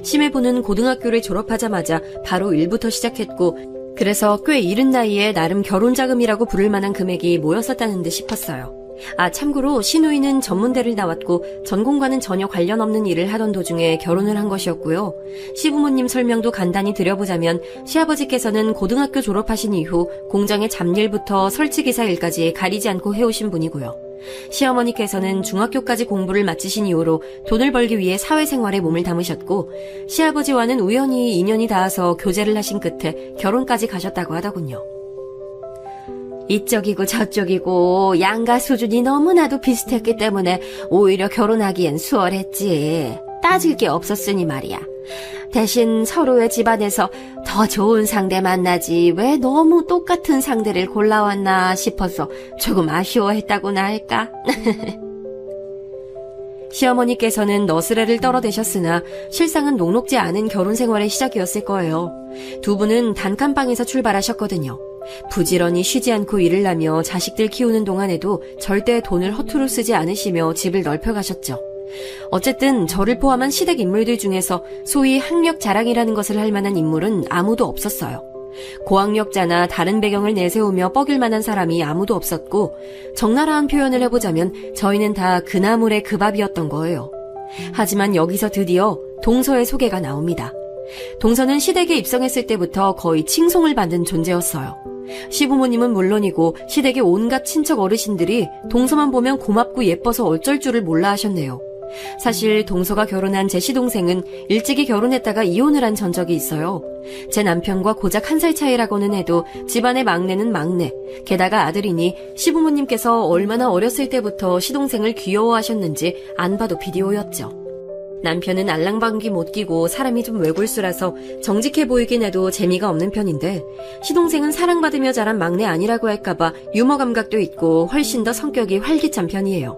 시매부는 고등학교를 졸업하자마자 바로 일부터 시작했고 그래서 꽤 이른 나이에 나름 결혼자금이라고 부를 만한 금액이 모였었다는 듯 싶었어요. 아, 참고로 시누이는 전문대를 나왔고 전공과는 전혀 관련 없는 일을 하던 도중에 결혼을 한 것이었고요. 시부모님 설명도 간단히 드려보자면 시아버지께서는 고등학교 졸업하신 이후 공장의 잡일부터 설치기사 일까지 가리지 않고 해오신 분이고요. 시어머니께서는 중학교까지 공부를 마치신 이후로 돈을 벌기 위해 사회생활에 몸을 담으셨고 시아버지와는 우연히 인연이 닿아서 교제를 하신 끝에 결혼까지 가셨다고 하더군요. 이쪽이고 저쪽이고 양가 수준이 너무나도 비슷했기 때문에 오히려 결혼하기엔 수월했지. 따질 게 없었으니 말이야. 대신 서로의 집안에서 더 좋은 상대 만나지 왜 너무 똑같은 상대를 골라왔나 싶어서 조금 아쉬워했다고나 할까? 시어머니께서는 너스레를 떨어대셨으나 실상은 녹록지 않은 결혼 생활의 시작이었을 거예요. 두 분은 단칸방에서 출발하셨거든요. 부지런히 쉬지 않고 일을 하며 자식들 키우는 동안에도 절대 돈을 허투루 쓰지 않으시며 집을 넓혀가셨죠. 어쨌든 저를 포함한 시댁 인물들 중에서 소위 학력 자랑이라는 것을 할 만한 인물은 아무도 없었어요. 고학력자나 다른 배경을 내세우며 뻐길 만한 사람이 아무도 없었고, 적나라한 표현을 해보자면 저희는 다 그나물의 그 밥이었던 거예요. 하지만 여기서 드디어 동서의 소개가 나옵니다. 동서는 시댁에 입성했을 때부터 거의 칭송을 받는 존재였어요. 시부모님은 물론이고 시댁의 온갖 친척 어르신들이 동서만 보면 고맙고 예뻐서 어쩔 줄을 몰라 하셨네요. 사실 동서가 결혼한 제 시동생은 일찍이 결혼했다가 이혼을 한 전적이 있어요. 제 남편과 고작 1살 차이라고는 해도 집안의 막내는 막내, 게다가 아들이니 시부모님께서 얼마나 어렸을 때부터 시동생을 귀여워하셨는지 안 봐도 비디오였죠. 남편은 알랑방귀 못 끼고 사람이 좀 외골수라서 정직해 보이긴 해도 재미가 없는 편인데, 시동생은 사랑받으며 자란 막내 아니라고 할까봐 유머 감각도 있고 훨씬 더 성격이 활기찬 편이에요.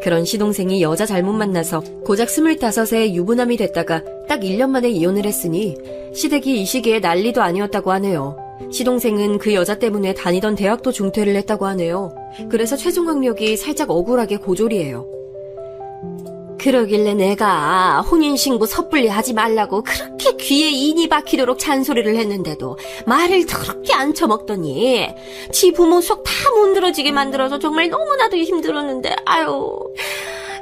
그런 시동생이 여자 잘못 만나서 고작 25에 유부남이 됐다가 딱 1년 만에 이혼을 했으니 시댁이 이 시기에 난리도 아니었다고 하네요. 시동생은 그 여자 때문에 다니던 대학도 중퇴를 했다고 하네요. 그래서 최종 학력이 살짝 억울하게 고졸이에요. 그러길래 내가 혼인신고 섣불리 하지 말라고 그렇게 귀에 인이 박히도록 잔소리를 했는데도 말을 더럽게 안 쳐먹더니 지 부모 속 다 문드러지게 만들어서 정말 너무나도 힘들었는데, 아유.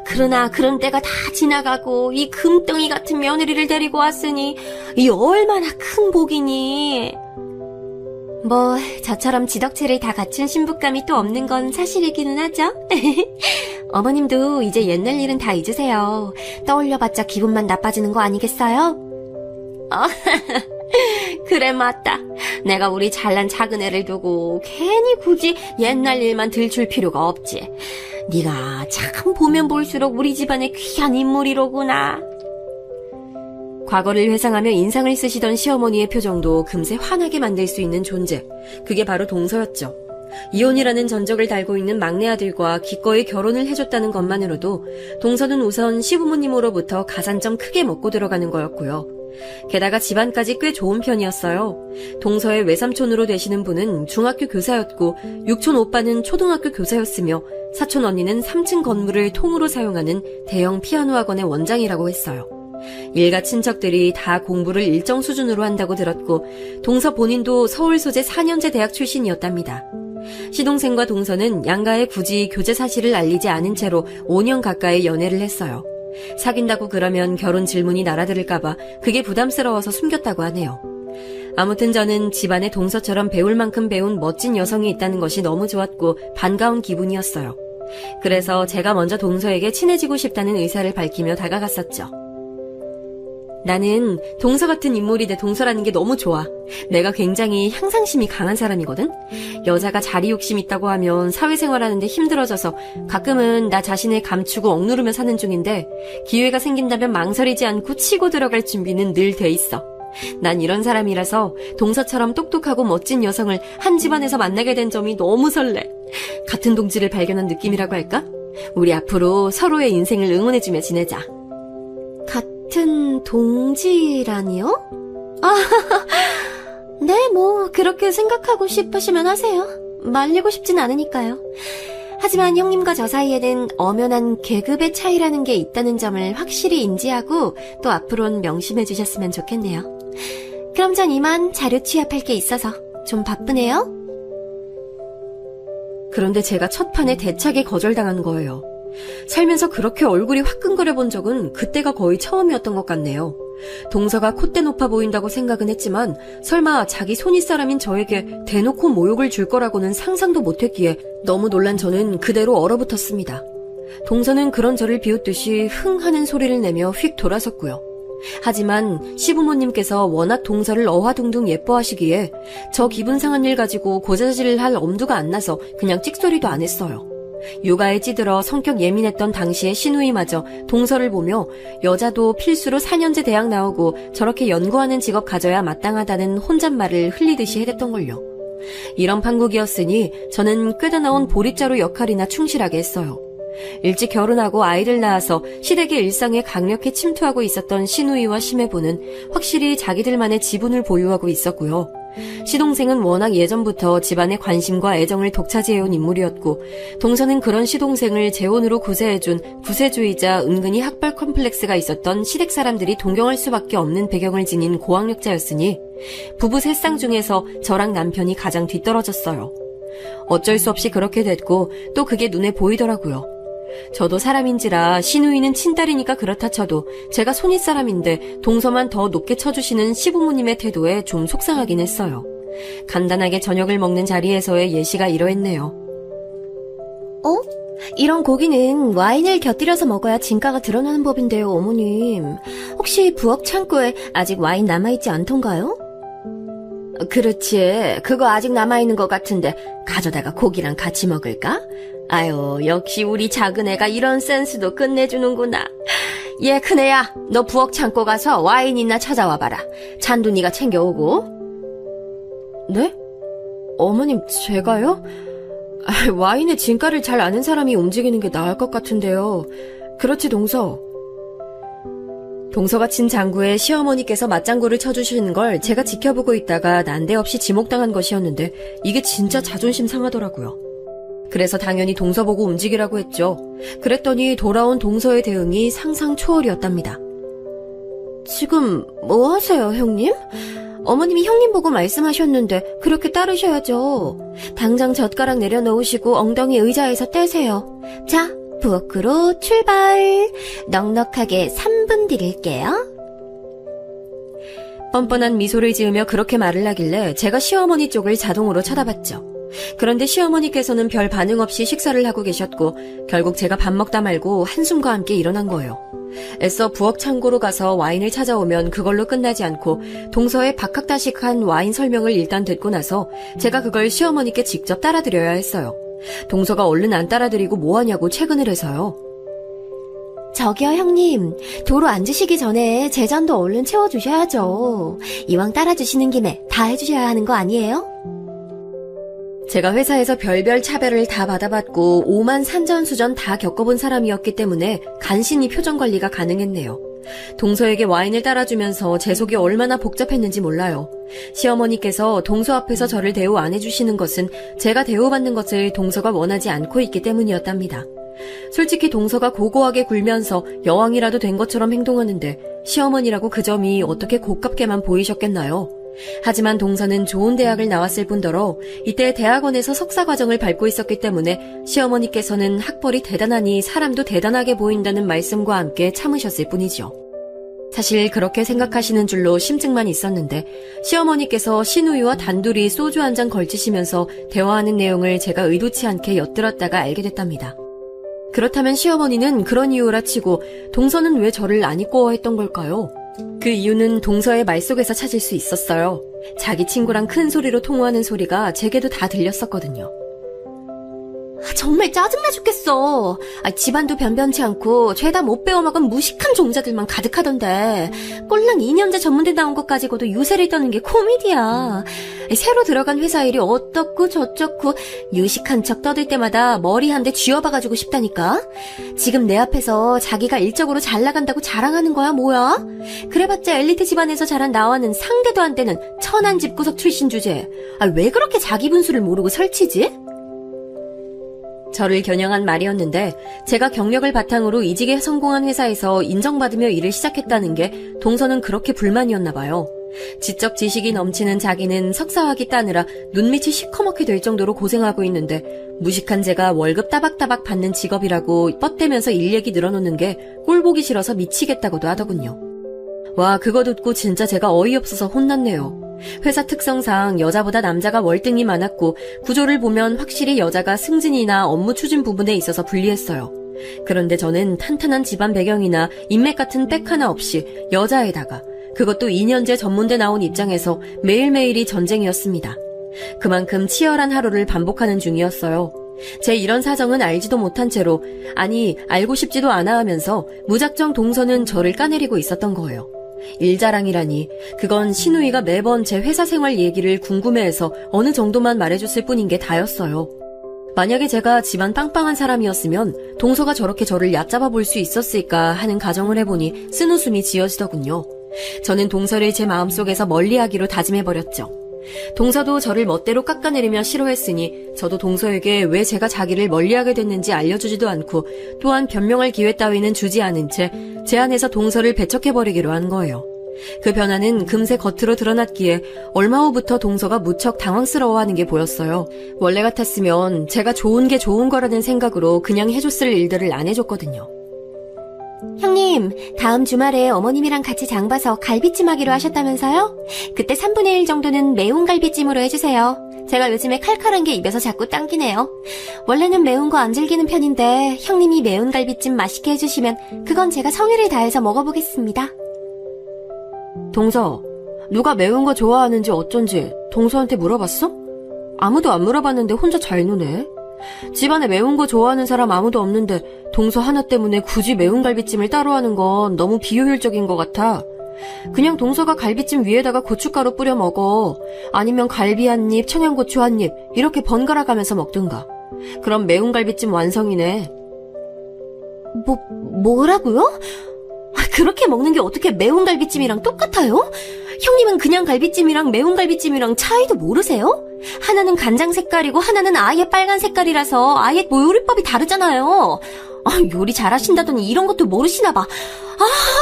그러나 그런 때가 다 지나가고 이 금덩이 같은 며느리를 데리고 왔으니 이 얼마나 큰 복이니. 뭐 저처럼 지덕체를 다 갖춘 신부감이 또 없는 건 사실이기는 하죠. 어머님도 이제 옛날 일은 다 잊으세요. 떠올려봤자 기분만 나빠지는 거 아니겠어요? 그래, 맞다. 내가 우리 잘난 작은 애를 두고 괜히 굳이 옛날 일만 들출 필요가 없지. 네가 참 보면 볼수록 우리 집안의 귀한 인물이로구나. 과거를 회상하며 인상을 쓰시던 시어머니의 표정도 금세 환하게 만들 수 있는 존재, 그게 바로 동서였죠. 이혼이라는 전적을 달고 있는 막내 아들과 기꺼이 결혼을 해줬다는 것만으로도 동서는 우선 시부모님으로부터 가산점 크게 먹고 들어가는 거였고요. 게다가 집안까지 꽤 좋은 편이었어요. 동서의 외삼촌으로 되시는 분은 중학교 교사였고, 육촌 오빠는 초등학교 교사였으며, 사촌 언니는 3층 건물을 통으로 사용하는 대형 피아노 학원의 원장이라고 했어요. 일가 친척들이 다 공부를 일정 수준으로 한다고 들었고, 동서 본인도 서울 소재 4년제 대학 출신이었답니다. 시동생과 동서는 양가에 굳이 교제 사실을 알리지 않은 채로 5년 가까이 연애를 했어요. 사귄다고 그러면 결혼 질문이 날아들을까봐 그게 부담스러워서 숨겼다고 하네요. 아무튼 저는 집안에 동서처럼 배울 만큼 배운 멋진 여성이 있다는 것이 너무 좋았고 반가운 기분이었어요. 그래서 제가 먼저 동서에게 친해지고 싶다는 의사를 밝히며 다가갔었죠. 나는 동서 같은 인물이 내 동서라는 게 너무 좋아. 내가 굉장히 향상심이 강한 사람이거든. 여자가 자리 욕심 있다고 하면 사회생활하는데 힘들어져서 가끔은 나 자신을 감추고 억누르며 사는 중인데, 기회가 생긴다면 망설이지 않고 치고 들어갈 준비는 늘 돼 있어. 난 이런 사람이라서 동서처럼 똑똑하고 멋진 여성을 한 집안에서 만나게 된 점이 너무 설레. 같은 동지를 발견한 느낌이라고 할까? 우리 앞으로 서로의 인생을 응원해주며 지내자. 같은 동지라니요? 네, 뭐 그렇게 생각하고 싶으시면 하세요. 말리고 싶진 않으니까요. 하지만 형님과 저 사이에는 엄연한 계급의 차이라는 게 있다는 점을 확실히 인지하고 또 앞으로는 명심해 주셨으면 좋겠네요. 그럼 전 이만 자료 취합할 게 있어서 좀 바쁘네요. 그런데 제가 첫 판에 대차게 거절당한 거예요. 살면서 그렇게 얼굴이 화끈거려 본 적은 그때가 거의 처음이었던 것 같네요. 동서가 콧대 높아 보인다고 생각은 했지만 설마 자기 손윗사람인 저에게 대놓고 모욕을 줄 거라고는 상상도 못했기에 너무 놀란 저는 그대로 얼어붙었습니다. 동서는 그런 저를 비웃듯이 흥 하는 소리를 내며 휙 돌아섰고요. 하지만 시부모님께서 워낙 동서를 어화둥둥 예뻐하시기에 저 기분 상한 일 가지고 고자질을 할 엄두가 안 나서 그냥 찍소리도 안 했어요. 육아에 찌들어 성격 예민했던 당시의 시누이마저 동서를 보며 여자도 필수로 4년제 대학 나오고 저렇게 연구하는 직업 가져야 마땅하다는 혼잣말을 흘리듯이 해댔던걸요. 이런 판국이었으니 저는 꿰다 나온 보릿자루 역할이나 충실하게 했어요. 일찍 결혼하고 아이를 낳아서 시댁의 일상에 강력히 침투하고 있었던 시누이와 심해부는 확실히 자기들만의 지분을 보유하고 있었고요. 시동생은 워낙 예전부터 집안의 관심과 애정을 독차지해온 인물이었고, 동서는 그런 시동생을 재혼으로 구세해준 구세주의자 은근히 학벌 컴플렉스가 있었던 시댁 사람들이 동경할 수밖에 없는 배경을 지닌 고학력자였으니 부부 세 쌍 중에서 저랑 남편이 가장 뒤떨어졌어요. 어쩔 수 없이 그렇게 됐고 또 그게 눈에 보이더라고요. 저도 사람인지라 시누이는 친딸이니까 그렇다 쳐도 제가 손윗사람인데 동서만 더 높게 쳐주시는 시부모님의 태도에 좀 속상하긴 했어요. 간단하게 저녁을 먹는 자리에서의 예시가 이러했네요. 이런 고기는 와인을 곁들여서 먹어야 진가가 드러나는 법인데요, 어머님. 혹시 부엌 창고에 아직 와인 남아있지 않던가요? 그렇지. 그거 아직 남아있는 것 같은데 가져다가 고기랑 같이 먹을까? 아유, 역시 우리 작은 애가 이런 센스도 끝내주는구나. 얘 큰애야, 너 부엌 창고 가서 와인 있나 찾아와봐라. 잔도 네가 챙겨오고. 네? 어머님, 제가요? 와인의 진가를 잘 아는 사람이 움직이는 게 나을 것 같은데요. 그렇지, 동서. 동서가 친 장구에 시어머니께서 맞장구를 쳐주시는 걸 제가 지켜보고 있다가 난데없이 지목당한 것이었는데 이게 진짜 자존심 상하더라고요. 그래서 당연히 동서 보고 움직이라고 했죠. 그랬더니 돌아온 동서의 대응이 상상 초월이었답니다. 지금 뭐 하세요, 형님? 어머님이 형님 보고 말씀하셨는데 그렇게 따르셔야죠. 당장 젓가락 내려놓으시고 엉덩이 의자에서 떼세요. 자, 부엌으로 출발. 넉넉하게 3분 드릴게요. 뻔뻔한 미소를 지으며 그렇게 말을 하길래 제가 시어머니 쪽을 자동으로 쳐다봤죠. 그런데 시어머니께서는 별 반응 없이 식사를 하고 계셨고 결국 제가 밥 먹다 말고 한숨과 함께 일어난 거예요. 애써 부엌 창고로 가서 와인을 찾아오면 그걸로 끝나지 않고 동서의 박학다식한 와인 설명을 일단 듣고 나서 제가 그걸 시어머니께 직접 따라드려야 했어요. 동서가 얼른 안 따라드리고 뭐하냐고 채근을 해서요. 저기요, 형님. 도로 앉으시기 전에 제 잔도 얼른 채워주셔야죠. 이왕 따라주시는 김에 다 해주셔야 하는 거 아니에요? 제가 회사에서 별별 차별을 다 받아봤고 오만 산전수전 다 겪어본 사람이었기 때문에 간신히 표정 관리가 가능했네요. 동서에게 와인을 따라주면서 제 속이 얼마나 복잡했는지 몰라요. 시어머니께서 동서 앞에서 저를 대우 안 해주시는 것은 제가 대우받는 것을 동서가 원하지 않고 있기 때문이었답니다. 솔직히 동서가 고고하게 굴면서 여왕이라도 된 것처럼 행동하는데 시어머니라고 그 점이 어떻게 고깝게만 보이셨겠나요? 하지만 동서는 좋은 대학을 나왔을 뿐더러 이때 대학원에서 석사 과정을 밟고 있었기 때문에 시어머니께서는 학벌이 대단하니 사람도 대단하게 보인다는 말씀과 함께 참으셨을 뿐이죠. 사실 그렇게 생각하시는 줄로 심증만 있었는데 시어머니께서 시누이와 단둘이 소주 한 잔 걸치시면서 대화하는 내용을 제가 의도치 않게 엿들었다가 알게 됐답니다. 그렇다면 시어머니는 그런 이유라 치고 동서는 왜 저를 안 이뻐했던 걸까요? 그 이유는 동서의 말 속에서 찾을 수 있었어요. 자기 친구랑 큰 소리로 통화하는 소리가 제게도 다 들렸었거든요. 정말 짜증나 죽겠어. 집안도 변변치 않고 죄다 못 배워먹은 무식한 종자들만 가득하던데 꼴랑 2년제 전문대 나온 것 가지고도 유세를 떠는 게 코미디야. 새로 들어간 회사 일이 어떻고 저쩌고 유식한 척 떠들 때마다 머리 한 대 쥐어박아주고 싶다니까. 지금 내 앞에서 자기가 일적으로 잘 나간다고 자랑하는 거야 뭐야? 그래봤자 엘리트 집안에서 자란 나와는 상대도 안 되는 천한 집구석 출신 주제에 왜 그렇게 자기 분수를 모르고 설치지? 저를 겨냥한 말이었는데 제가 경력을 바탕으로 이직에 성공한 회사에서 인정받으며 일을 시작했다는 게 동서는 그렇게 불만이었나 봐요. 지적 지식이 넘치는 자기는 석사학위 따느라 눈밑이 시커멓게 될 정도로 고생하고 있는데 무식한 제가 월급 따박따박 받는 직업이라고 뻗대면서 일 얘기 늘어놓는 게 꼴보기 싫어서 미치겠다고도 하더군요. 와, 그거 듣고 진짜 제가 어이없어서 혼났네요. 회사 특성상 여자보다 남자가 월등히 많았고 구조를 보면 확실히 여자가 승진이나 업무 추진 부분에 있어서 불리했어요. 그런데 저는 탄탄한 집안 배경이나 인맥 같은 백 하나 없이 여자에다가 그것도 2년제 전문대 나온 입장에서 매일매일이 전쟁이었습니다. 그만큼 치열한 하루를 반복하는 중이었어요. 제 이런 사정은 알지도 못한 채로 아니 알고 싶지도 않아 하면서 무작정 동서는 저를 까내리고 있었던 거예요. 일자랑이라니 그건 시누이가 매번 제 회사 생활 얘기를 궁금해해서 어느 정도만 말해줬을 뿐인 게 다였어요. 만약에 제가 집안 빵빵한 사람이었으면 동서가 저렇게 저를 얕잡아 볼 수 있었을까 하는 가정을 해보니 쓴웃음이 지어지더군요. 저는 동서를 제 마음속에서 멀리하기로 다짐해버렸죠. 동서도 저를 멋대로 깎아내리며 싫어했으니 저도 동서에게 왜 제가 자기를 멀리하게 됐는지 알려주지도 않고 또한 변명할 기회 따위는 주지 않은 채 제 안에서 동서를 배척해버리기로 한 거예요. 그 변화는 금세 겉으로 드러났기에 얼마 후부터 동서가 무척 당황스러워하는 게 보였어요. 원래 같았으면 제가 좋은 게 좋은 거라는 생각으로 그냥 해줬을 일들을 안 해줬거든요. 형님, 다음 주말에 어머님이랑 같이 장 봐서 갈비찜 하기로 하셨다면서요? 그때 3분의 1 정도는 매운 갈비찜으로 해주세요. 제가 요즘에 칼칼한 게 입에서 자꾸 당기네요. 원래는 매운 거 안 즐기는 편인데 형님이 매운 갈비찜 맛있게 해주시면 그건 제가 성의를 다해서 먹어보겠습니다. 동서, 누가 매운 거 좋아하는지 어쩐지 동서한테 물어봤어? 아무도 안 물어봤는데 혼자 잘 노네. 집안에 매운 거 좋아하는 사람 아무도 없는데 동서 하나 때문에 굳이 매운 갈비찜을 따로 하는 건 너무 비효율적인 것 같아. 그냥 동서가 갈비찜 위에다가 고춧가루 뿌려 먹어. 아니면 갈비 한 입, 청양고추 한 입 이렇게 번갈아 가면서 먹든가. 그럼 매운 갈비찜 완성이네. 뭐라고요? 그렇게 먹는 게 어떻게 매운 갈비찜이랑 똑같아요? 형님은 그냥 갈비찜이랑 매운 갈비찜이랑 차이도 모르세요? 하나는 간장 색깔이고 하나는 아예 빨간 색깔이라서 아예 요리법이 다르잖아요. 요리 잘하신다더니 이런 것도 모르시나 봐.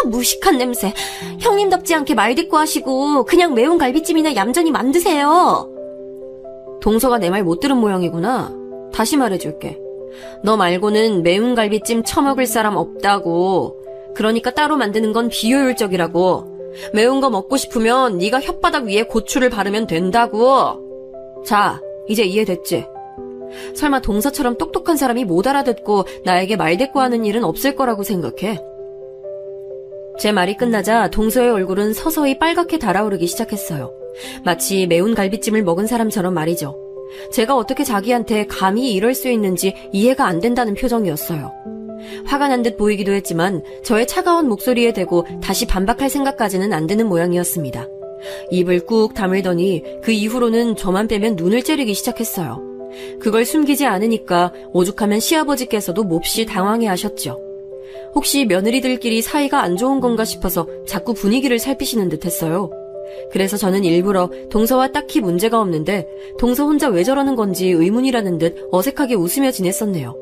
무식한 냄새. 형님답지 않게 말대꾸하시고 그냥 매운 갈비찜이나 얌전히 만드세요. 동서가 내 말 못 들은 모양이구나. 다시 말해줄게. 너 말고는 매운 갈비찜 처먹을 사람 없다고. 그러니까 따로 만드는 건 비효율적이라고. 매운 거 먹고 싶으면 네가 혓바닥 위에 고추를 바르면 된다고. 자, 이제 이해됐지? 설마 동서처럼 똑똑한 사람이 못 알아듣고 나에게 말대꾸하는 일은 없을 거라고 생각해? 제 말이 끝나자 동서의 얼굴은 서서히 빨갛게 달아오르기 시작했어요. 마치 매운 갈비찜을 먹은 사람처럼 말이죠. 제가 어떻게 자기한테 감히 이럴 수 있는지 이해가 안 된다는 표정이었어요. 화가 난 듯 보이기도 했지만 저의 차가운 목소리에 대고 다시 반박할 생각까지는 안 드는 모양이었습니다. 입을 꾹 다물더니 그 이후로는 저만 빼면 눈을 째리기 시작했어요. 그걸 숨기지 않으니까 오죽하면 시아버지께서도 몹시 당황해 하셨죠. 혹시 며느리들끼리 사이가 안 좋은 건가 싶어서 자꾸 분위기를 살피시는 듯 했어요. 그래서 저는 일부러 동서와 딱히 문제가 없는데 동서 혼자 왜 저러는 건지 의문이라는 듯 어색하게 웃으며 지냈었네요.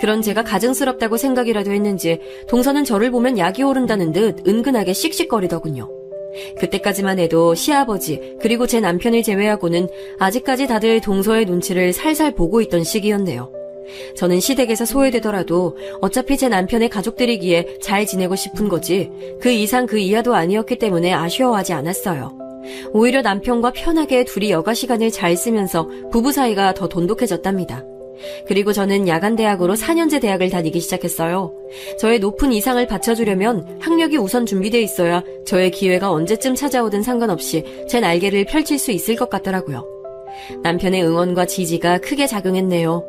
그런 제가 가증스럽다고 생각이라도 했는지 동서는 저를 보면 약이 오른다는 듯 은근하게 씩씩거리더군요. 그때까지만 해도 시아버지 그리고 제 남편을 제외하고는 아직까지 다들 동서의 눈치를 살살 보고 있던 시기였네요. 저는 시댁에서 소외되더라도 어차피 제 남편의 가족들이기에 잘 지내고 싶은 거지 그 이상 그 이하도 아니었기 때문에 아쉬워하지 않았어요. 오히려 남편과 편하게 둘이 여가 시간을 잘 쓰면서 부부 사이가 더 돈독해졌답니다. 그리고 저는 야간대학으로 4년제 대학을 다니기 시작했어요. 저의 높은 이상을 받쳐주려면 학력이 우선 준비돼 있어야 저의 기회가 언제쯤 찾아오든 상관없이 제 날개를 펼칠 수 있을 것 같더라고요. 남편의 응원과 지지가 크게 작용했네요.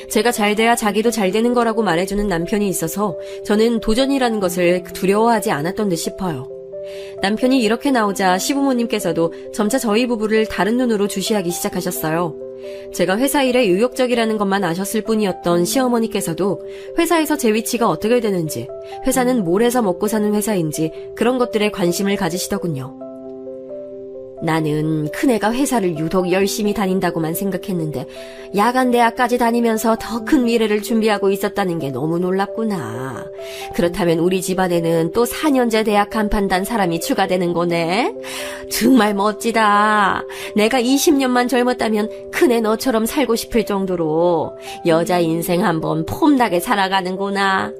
제가 잘 돼야 자기도 잘 되는 거라고 말해주는 남편이 있어서 저는 도전이라는 것을 두려워하지 않았던 듯 싶어요. 남편이 이렇게 나오자 시부모님께서도 점차 저희 부부를 다른 눈으로 주시하기 시작하셨어요. 제가 회사 일에 의욕적이라는 것만 아셨을 뿐이었던 시어머니께서도 회사에서 제 위치가 어떻게 되는지, 회사는 뭘 해서 먹고 사는 회사인지 그런 것들에 관심을 가지시더군요. 나는 큰애가 회사를 유독 열심히 다닌다고만 생각했는데 야간대학까지 다니면서 더 큰 미래를 준비하고 있었다는 게 너무 놀랍구나. 그렇다면 우리 집안에는 또 4년제 대학 간판 단 사람이 추가되는 거네. 정말 멋지다. 내가 20년만 젊었다면 큰애 너처럼 살고 싶을 정도로 여자 인생 한번 폼나게 살아가는구나.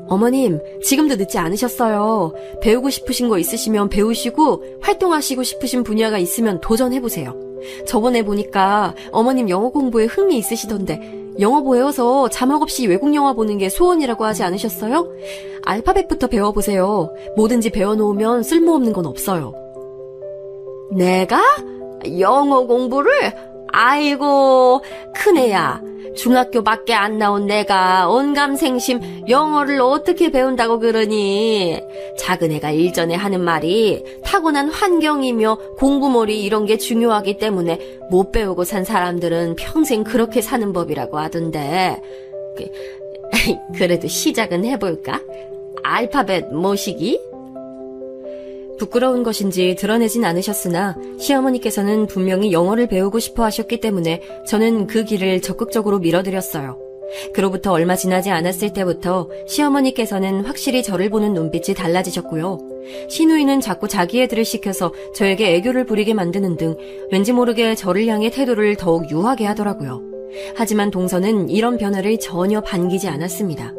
어머님, 지금도 늦지 않으셨어요. 배우고 싶으신 거 있으시면 배우시고 활동하시고 싶으신 분야가 있으면 도전해보세요. 저번에 보니까 어머님 영어 공부에 흥미 있으시던데 영어 배워서 자막 없이 외국 영화 보는 게 소원이라고 하지 않으셨어요? 알파벳부터 배워보세요. 뭐든지 배워놓으면 쓸모없는 건 없어요. 내가? 영어 공부를? 아이고, 큰애야. 중학교밖에 안 나온 내가 언감생심 영어를 어떻게 배운다고 그러니? 작은애가 일전에 하는 말이 타고난 환경이며 공부머리 이런 게 중요하기 때문에 못 배우고 산 사람들은 평생 그렇게 사는 법이라고 하던데. 그래도 시작은 해볼까? 알파벳 모시기? 부끄러운 것인지 드러내진 않으셨으나 시어머니께서는 분명히 영어를 배우고 싶어 하셨기 때문에 저는 그 길을 적극적으로 밀어드렸어요. 그로부터 얼마 지나지 않았을 때부터 시어머니께서는 확실히 저를 보는 눈빛이 달라지셨고요. 시누이는 자꾸 자기 애들을 시켜서 저에게 애교를 부리게 만드는 등 왠지 모르게 저를 향해 태도를 더욱 유하게 하더라고요. 하지만 동서는 이런 변화를 전혀 반기지 않았습니다.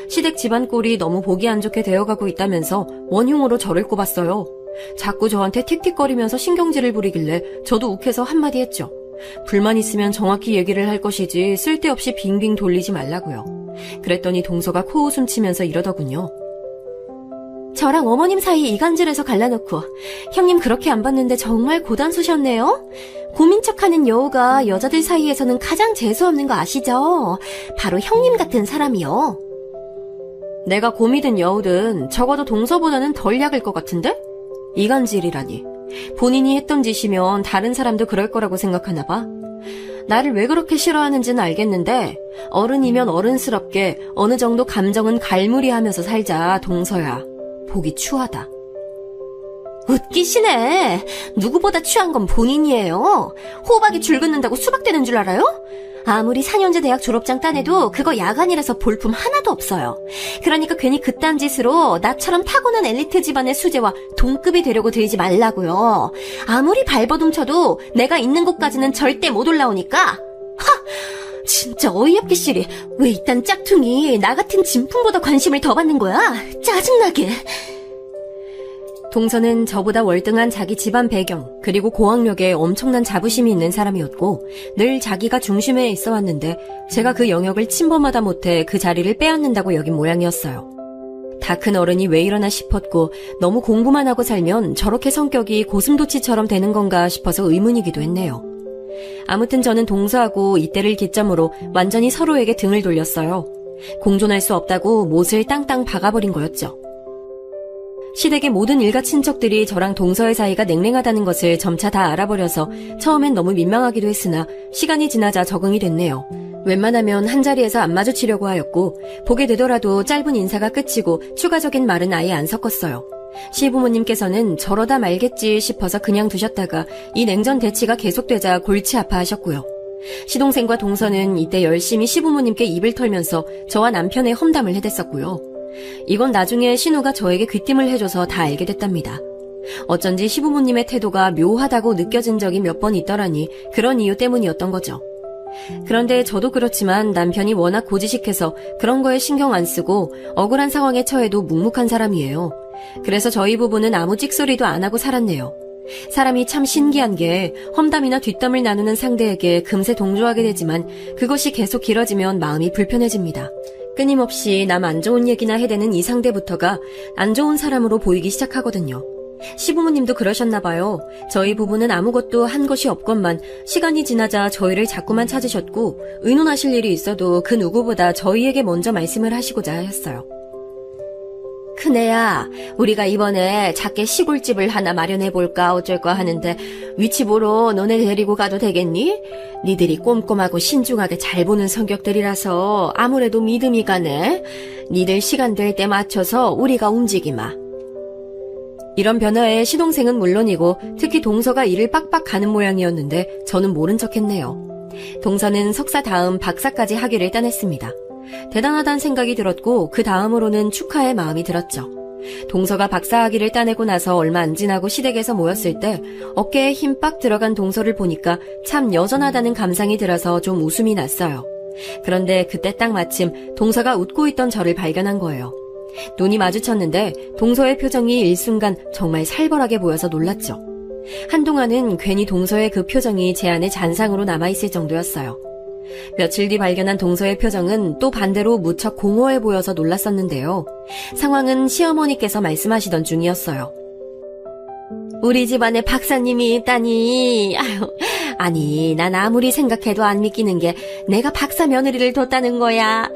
시댁 집안 꼴이 너무 보기 안 좋게 되어가고 있다면서 원흉으로 저를 꼽았어요. 자꾸 저한테 틱틱거리면서 신경질을 부리길래 저도 욱해서 한마디 했죠. 불만 있으면 정확히 얘기를 할 것이지 쓸데없이 빙빙 돌리지 말라고요. 그랬더니 동서가 코웃음 치면서 이러더군요. 저랑 어머님 사이 이간질해서 갈라놓고 형님 그렇게 안 봤는데 정말 고단수셨네요. 고민 척하는 여우가 여자들 사이에서는 가장 재수없는 거 아시죠? 바로 형님 같은 사람이요. 내가 곰이든 여우든 적어도 동서보다는 덜 약일 것 같은데? 이간질이라니. 본인이 했던 짓이면 다른 사람도 그럴 거라고 생각하나 봐. 나를 왜 그렇게 싫어하는지는 알겠는데 어른이면 어른스럽게 어느 정도 감정은 갈무리하면서 살자, 동서야. 보기 추하다. 웃기시네. 누구보다 취한 건 본인이에요. 호박이 줄 긋는다고 수박 되는 줄 알아요? 아무리 4년제 대학 졸업장 따내도 그거 야간이라서 볼품 하나도 없어요. 그러니까 괜히 그딴 짓으로 나처럼 타고난 엘리트 집안의 수재와 동급이 되려고 들지 말라고요. 아무리 발버둥 쳐도 내가 있는 곳까지는 절대 못 올라오니까. 하! 진짜 어이없기 싫이. 왜 이딴 짝퉁이 나 같은 진품보다 관심을 더 받는 거야? 짜증나게. 동서는 저보다 월등한 자기 집안 배경, 그리고 고학력에 엄청난 자부심이 있는 사람이었고 늘 자기가 중심에 있어 왔는데 제가 그 영역을 침범하다 못해 그 자리를 빼앗는다고 여긴 모양이었어요. 다 큰 어른이 왜 이러나 싶었고 너무 공부만 하고 살면 저렇게 성격이 고슴도치처럼 되는 건가 싶어서 의문이기도 했네요. 아무튼 저는 동서하고 이때를 기점으로 완전히 서로에게 등을 돌렸어요. 공존할 수 없다고 못을 땅땅 박아버린 거였죠. 시댁의 모든 일가 친척들이 저랑 동서의 사이가 냉랭하다는 것을 점차 다 알아버려서 처음엔 너무 민망하기도 했으나 시간이 지나자 적응이 됐네요. 웬만하면 한자리에서 안 마주치려고 하였고 보게 되더라도 짧은 인사가 끝이고 추가적인 말은 아예 안 섞었어요. 시부모님께서는 저러다 말겠지 싶어서 그냥 두셨다가 이 냉전 대치가 계속되자 골치 아파하셨고요. 시동생과 동서는 이때 열심히 시부모님께 입을 털면서 저와 남편의 험담을 해댔었고요. 이건 나중에 신우가 저에게 귀띔을 해줘서 다 알게 됐답니다. 어쩐지 시부모님의 태도가 묘하다고 느껴진 적이 몇 번 있더라니 그런 이유 때문이었던 거죠. 그런데 저도 그렇지만 남편이 워낙 고지식해서 그런 거에 신경 안 쓰고 억울한 상황에 처해도 묵묵한 사람이에요. 그래서 저희 부부는 아무 찍소리도 안 하고 살았네요. 사람이 참 신기한 게 험담이나 뒷담을 나누는 상대에게 금세 동조하게 되지만 그것이 계속 길어지면 마음이 불편해집니다. 끊임없이 남 안 좋은 얘기나 해대는 이 상대부터가 안 좋은 사람으로 보이기 시작하거든요. 시부모님도 그러셨나 봐요. 저희 부부는 아무것도 한 것이 없건만 시간이 지나자 저희를 자꾸만 찾으셨고 의논하실 일이 있어도 그 누구보다 저희에게 먼저 말씀을 하시고자 하였어요. 큰애야, 우리가 이번에 작게 시골집을 하나 마련해볼까 어쩔까 하는데 위치 보러 너네 데리고 가도 되겠니? 니들이 꼼꼼하고 신중하게 잘 보는 성격들이라서 아무래도 믿음이 가네. 니들 시간 될 때 맞춰서 우리가 움직이마. 이런 변화에 시동생은 물론이고 특히 동서가 일을 빡빡 가는 모양이었는데 저는 모른 척했네요. 동서는 석사 다음 박사까지 학위를 따냈습니다. 대단하다는 생각이 들었고 그 다음으로는 축하의 마음이 들었죠. 동서가 박사 학위를 따내고 나서 얼마 안 지나고 시댁에서 모였을 때 어깨에 힘 빡 들어간 동서를 보니까 참 여전하다는 감상이 들어서 좀 웃음이 났어요. 그런데 그때 딱 마침 동서가 웃고 있던 저를 발견한 거예요. 눈이 마주쳤는데 동서의 표정이 일순간 정말 살벌하게 보여서 놀랐죠. 한동안은 괜히 동서의 그 표정이 제 안에 잔상으로 남아있을 정도였어요. 며칠 뒤 발견한 동서의 표정은 또 반대로 무척 공허해 보여서 놀랐었는데요. 상황은 시어머니께서 말씀하시던 중이었어요. 우리 집안에 박사님이 있다니. 아유, 아니, 난 아무리 생각해도 안 믿기는 게 내가 박사 며느리를 뒀다는 거야.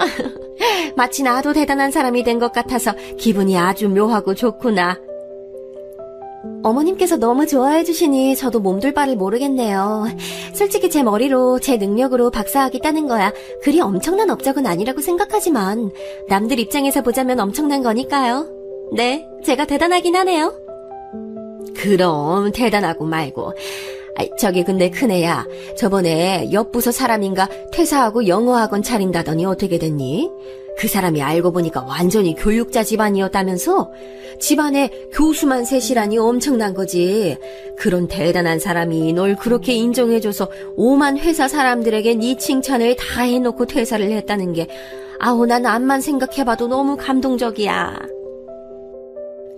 마치 나도 대단한 사람이 된 것 같아서 기분이 아주 묘하고 좋구나. 어머님께서 너무 좋아해 주시니 저도 몸둘 바를 모르겠네요. 솔직히 제 머리로, 제 능력으로 박사학위 따는 거야 그리 엄청난 업적은 아니라고 생각하지만 남들 입장에서 보자면 엄청난 거니까요. 네, 제가 대단하긴 하네요. 그럼 대단하고 말고. 저기 근데 큰애야, 저번에 옆 부서 사람인가 퇴사하고 영어학원 차린다더니 어떻게 됐니? 그 사람이 알고 보니까 완전히 교육자 집안이었다면서? 집안에 교수만 셋이라니 엄청난 거지. 그런 대단한 사람이 널 그렇게 인정해줘서 오만 회사 사람들에게 네 칭찬을 다 해놓고 퇴사를 했다는 게 아우, 난 암만 생각해봐도 너무 감동적이야.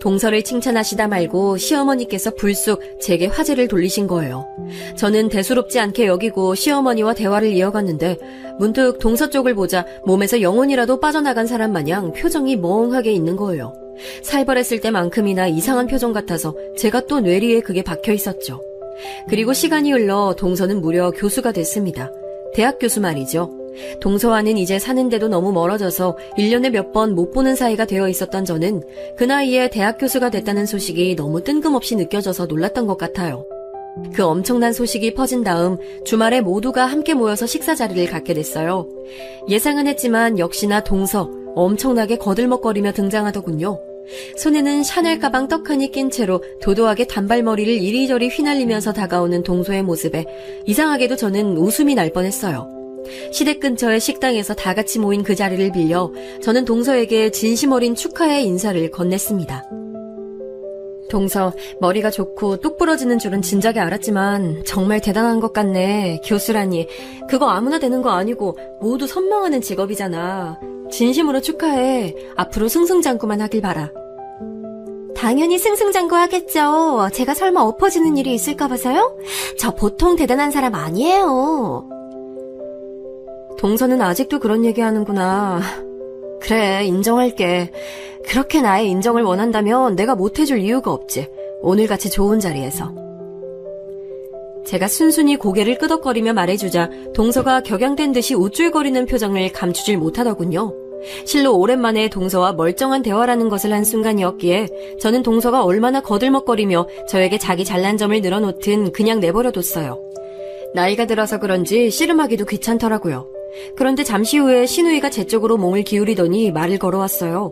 동서를 칭찬하시다 말고 시어머니께서 불쑥 제게 화제를 돌리신 거예요. 저는 대수롭지 않게 여기고 시어머니와 대화를 이어갔는데 문득 동서 쪽을 보자 몸에서 영혼이라도 빠져나간 사람 마냥 표정이 멍하게 있는 거예요. 살벌했을 때만큼이나 이상한 표정 같아서 제가 또 뇌리에 그게 박혀 있었죠. 그리고 시간이 흘러 동서는 무려 교수가 됐습니다. 대학 교수 말이죠. 동서와는 이제 사는데도 너무 멀어져서 1년에 몇 번 못 보는 사이가 되어 있었던 저는 그 나이에 대학 교수가 됐다는 소식이 너무 뜬금없이 느껴져서 놀랐던 것 같아요. 그 엄청난 소식이 퍼진 다음 주말에 모두가 함께 모여서 식사 자리를 갖게 됐어요. 예상은 했지만 역시나 동서 엄청나게 거들먹거리며 등장하더군요. 손에는 샤넬 가방 떡하니 낀 채로 도도하게 단발머리를 이리저리 휘날리면서 다가오는 동서의 모습에 이상하게도 저는 웃음이 날 뻔했어요. 시댁 근처의 식당에서 다 같이 모인 그 자리를 빌려 저는 동서에게 진심 어린 축하의 인사를 건넸습니다. 동서, 머리가 좋고 똑 부러지는 줄은 진작에 알았지만 정말 대단한 것 같네. 교수라니. 그거 아무나 되는 거 아니고 모두 선망하는 직업이잖아. 진심으로 축하해. 앞으로 승승장구만 하길 바라. 당연히 승승장구 하겠죠. 제가 설마 엎어지는 일이 있을까 봐서요? 저 보통 대단한 사람 아니에요. 동서는 아직도 그런 얘기하는구나. 그래, 인정할게. 그렇게 나의 인정을 원한다면 내가 못해줄 이유가 없지. 오늘같이 좋은 자리에서. 제가 순순히 고개를 끄덕거리며 말해주자 동서가 격양된 듯이 우쭐거리는 표정을 감추질 못하더군요. 실로 오랜만에 동서와 멀쩡한 대화라는 것을 한 순간이었기에 저는 동서가 얼마나 거들먹거리며 저에게 자기 잘난 점을 늘어놓든 그냥 내버려뒀어요. 나이가 들어서 그런지 씨름하기도 귀찮더라고요. 그런데 잠시 후에 신우이가 제 쪽으로 몸을 기울이더니 말을 걸어왔어요.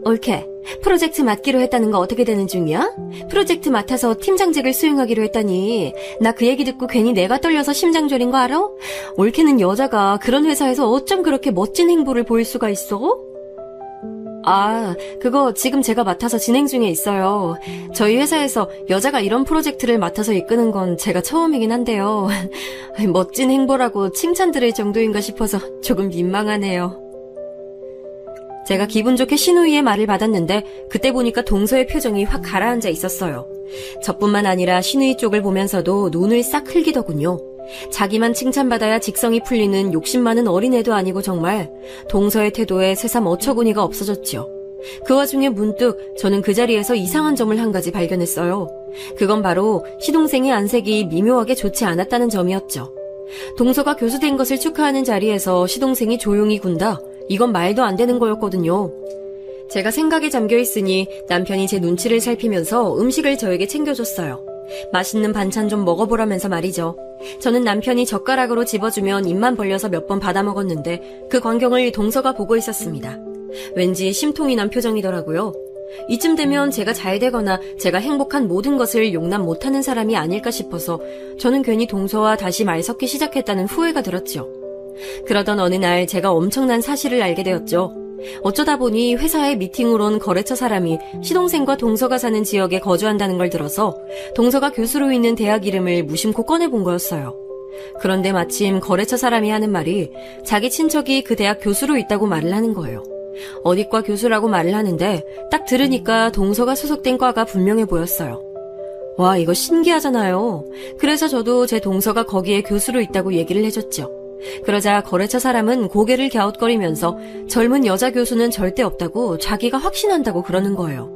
옳게, 프로젝트 맡기로 했다는 거 어떻게 되는 중이야? 프로젝트 맡아서 팀장직을 수행하기로 했다니. 나 그 얘기 듣고 괜히 내가 떨려서 심장 졸인 거 알아? 옳게는 여자가 그런 회사에서 어쩜 그렇게 멋진 행보를 보일 수가 있어? 아, 그거 지금 제가 맡아서 진행 중에 있어요. 저희 회사에서 여자가 이런 프로젝트를 맡아서 이끄는 건 제가 처음이긴 한데요. 멋진 행보라고 칭찬 들을 정도인가 싶어서 조금 민망하네요. 제가 기분 좋게 신우이의 말을 받았는데 그때 보니까 동서의 표정이 확 가라앉아 있었어요. 저뿐만 아니라 신우이 쪽을 보면서도 눈을 싹 흘기더군요. 자기만 칭찬받아야 직성이 풀리는 욕심 많은 어린애도 아니고 정말 동서의 태도에 새삼 어처구니가 없어졌지요. 그 와중에 문득 저는 그 자리에서 이상한 점을 한 가지 발견했어요. 그건 바로 시동생의 안색이 미묘하게 좋지 않았다는 점이었죠. 동서가 교수된 것을 축하하는 자리에서 시동생이 조용히 군다? 이건 말도 안 되는 거였거든요. 제가 생각에 잠겨있으니 남편이 제 눈치를 살피면서 음식을 저에게 챙겨줬어요. 맛있는 반찬 좀 먹어보라면서 말이죠. 저는 남편이 젓가락으로 집어주면 입만 벌려서 몇 번 받아 먹었는데 그 광경을 동서가 보고 있었습니다. 왠지 심통이 난 표정이더라고요. 이쯤 되면 제가 잘 되거나 제가 행복한 모든 것을 용납 못하는 사람이 아닐까 싶어서 저는 괜히 동서와 다시 말 섞기 시작했다는 후회가 들었죠. 그러던 어느 날 제가 엄청난 사실을 알게 되었죠. 어쩌다 보니 회사에 미팅으로 온 거래처 사람이 시동생과 동서가 사는 지역에 거주한다는 걸 들어서 동서가 교수로 있는 대학 이름을 무심코 꺼내본 거였어요. 그런데 마침 거래처 사람이 하는 말이 자기 친척이 그 대학 교수로 있다고 말을 하는 거예요. 어디과 교수라고 말을 하는데 딱 들으니까 동서가 소속된 과가 분명해 보였어요. 와, 이거 신기하잖아요. 그래서 저도 제 동서가 거기에 교수로 있다고 얘기를 해줬죠. 그러자 거래처 사람은 고개를 갸웃거리면서 젊은 여자 교수는 절대 없다고 자기가 확신한다고 그러는 거예요.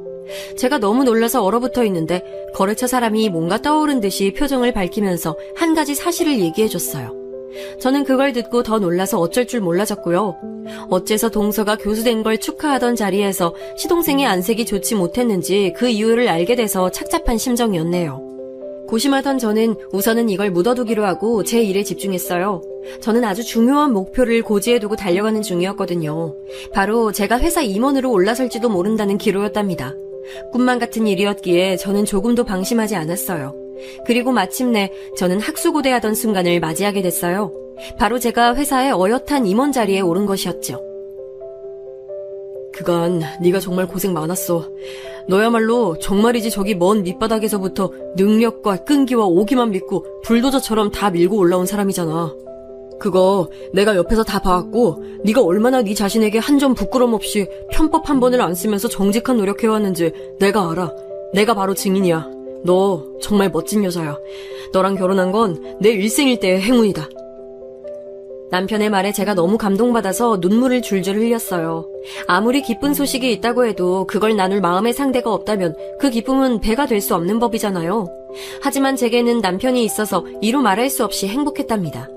제가 너무 놀라서 얼어붙어 있는데 거래처 사람이 뭔가 떠오른 듯이 표정을 밝히면서 한 가지 사실을 얘기해줬어요. 저는 그걸 듣고 더 놀라서 어쩔 줄 몰라졌고요. 어째서 동서가 교수된 걸 축하하던 자리에서 시동생의 안색이 좋지 못했는지 그 이유를 알게 돼서 착잡한 심정이었네요. 고심하던 저는 우선은 이걸 묻어두기로 하고 제 일에 집중했어요. 저는 아주 중요한 목표를 고지해 두고 달려가는 중이었거든요. 바로 제가 회사 임원으로 올라설지도 모른다는 기로였답니다. 꿈만 같은 일이었기에 저는 조금도 방심하지 않았어요. 그리고 마침내 저는 학수고대하던 순간을 맞이하게 됐어요. 바로 제가 회사의 어엿한 임원 자리에 오른 것이었죠. 그간 네가 정말 고생 많았어. 너야말로 정말이지 저기 먼 밑바닥에서부터 능력과 끈기와 오기만 믿고 불도저처럼 다 밀고 올라온 사람이잖아. 그거 내가 옆에서 다 봐왔고 네가 얼마나 네 자신에게 한 점 부끄럼 없이 편법 한 번을 안 쓰면서 정직한 노력해왔는지 내가 알아. 내가 바로 증인이야. 너 정말 멋진 여자야. 너랑 결혼한 건 내 일생일대의 행운이다. 남편의 말에 제가 너무 감동받아서 눈물을 줄줄 흘렸어요. 아무리 기쁜 소식이 있다고 해도 그걸 나눌 마음의 상대가 없다면 그 기쁨은 배가 될 수 없는 법이잖아요. 하지만 제게는 남편이 있어서 이루 말할 수 없이 행복했답니다.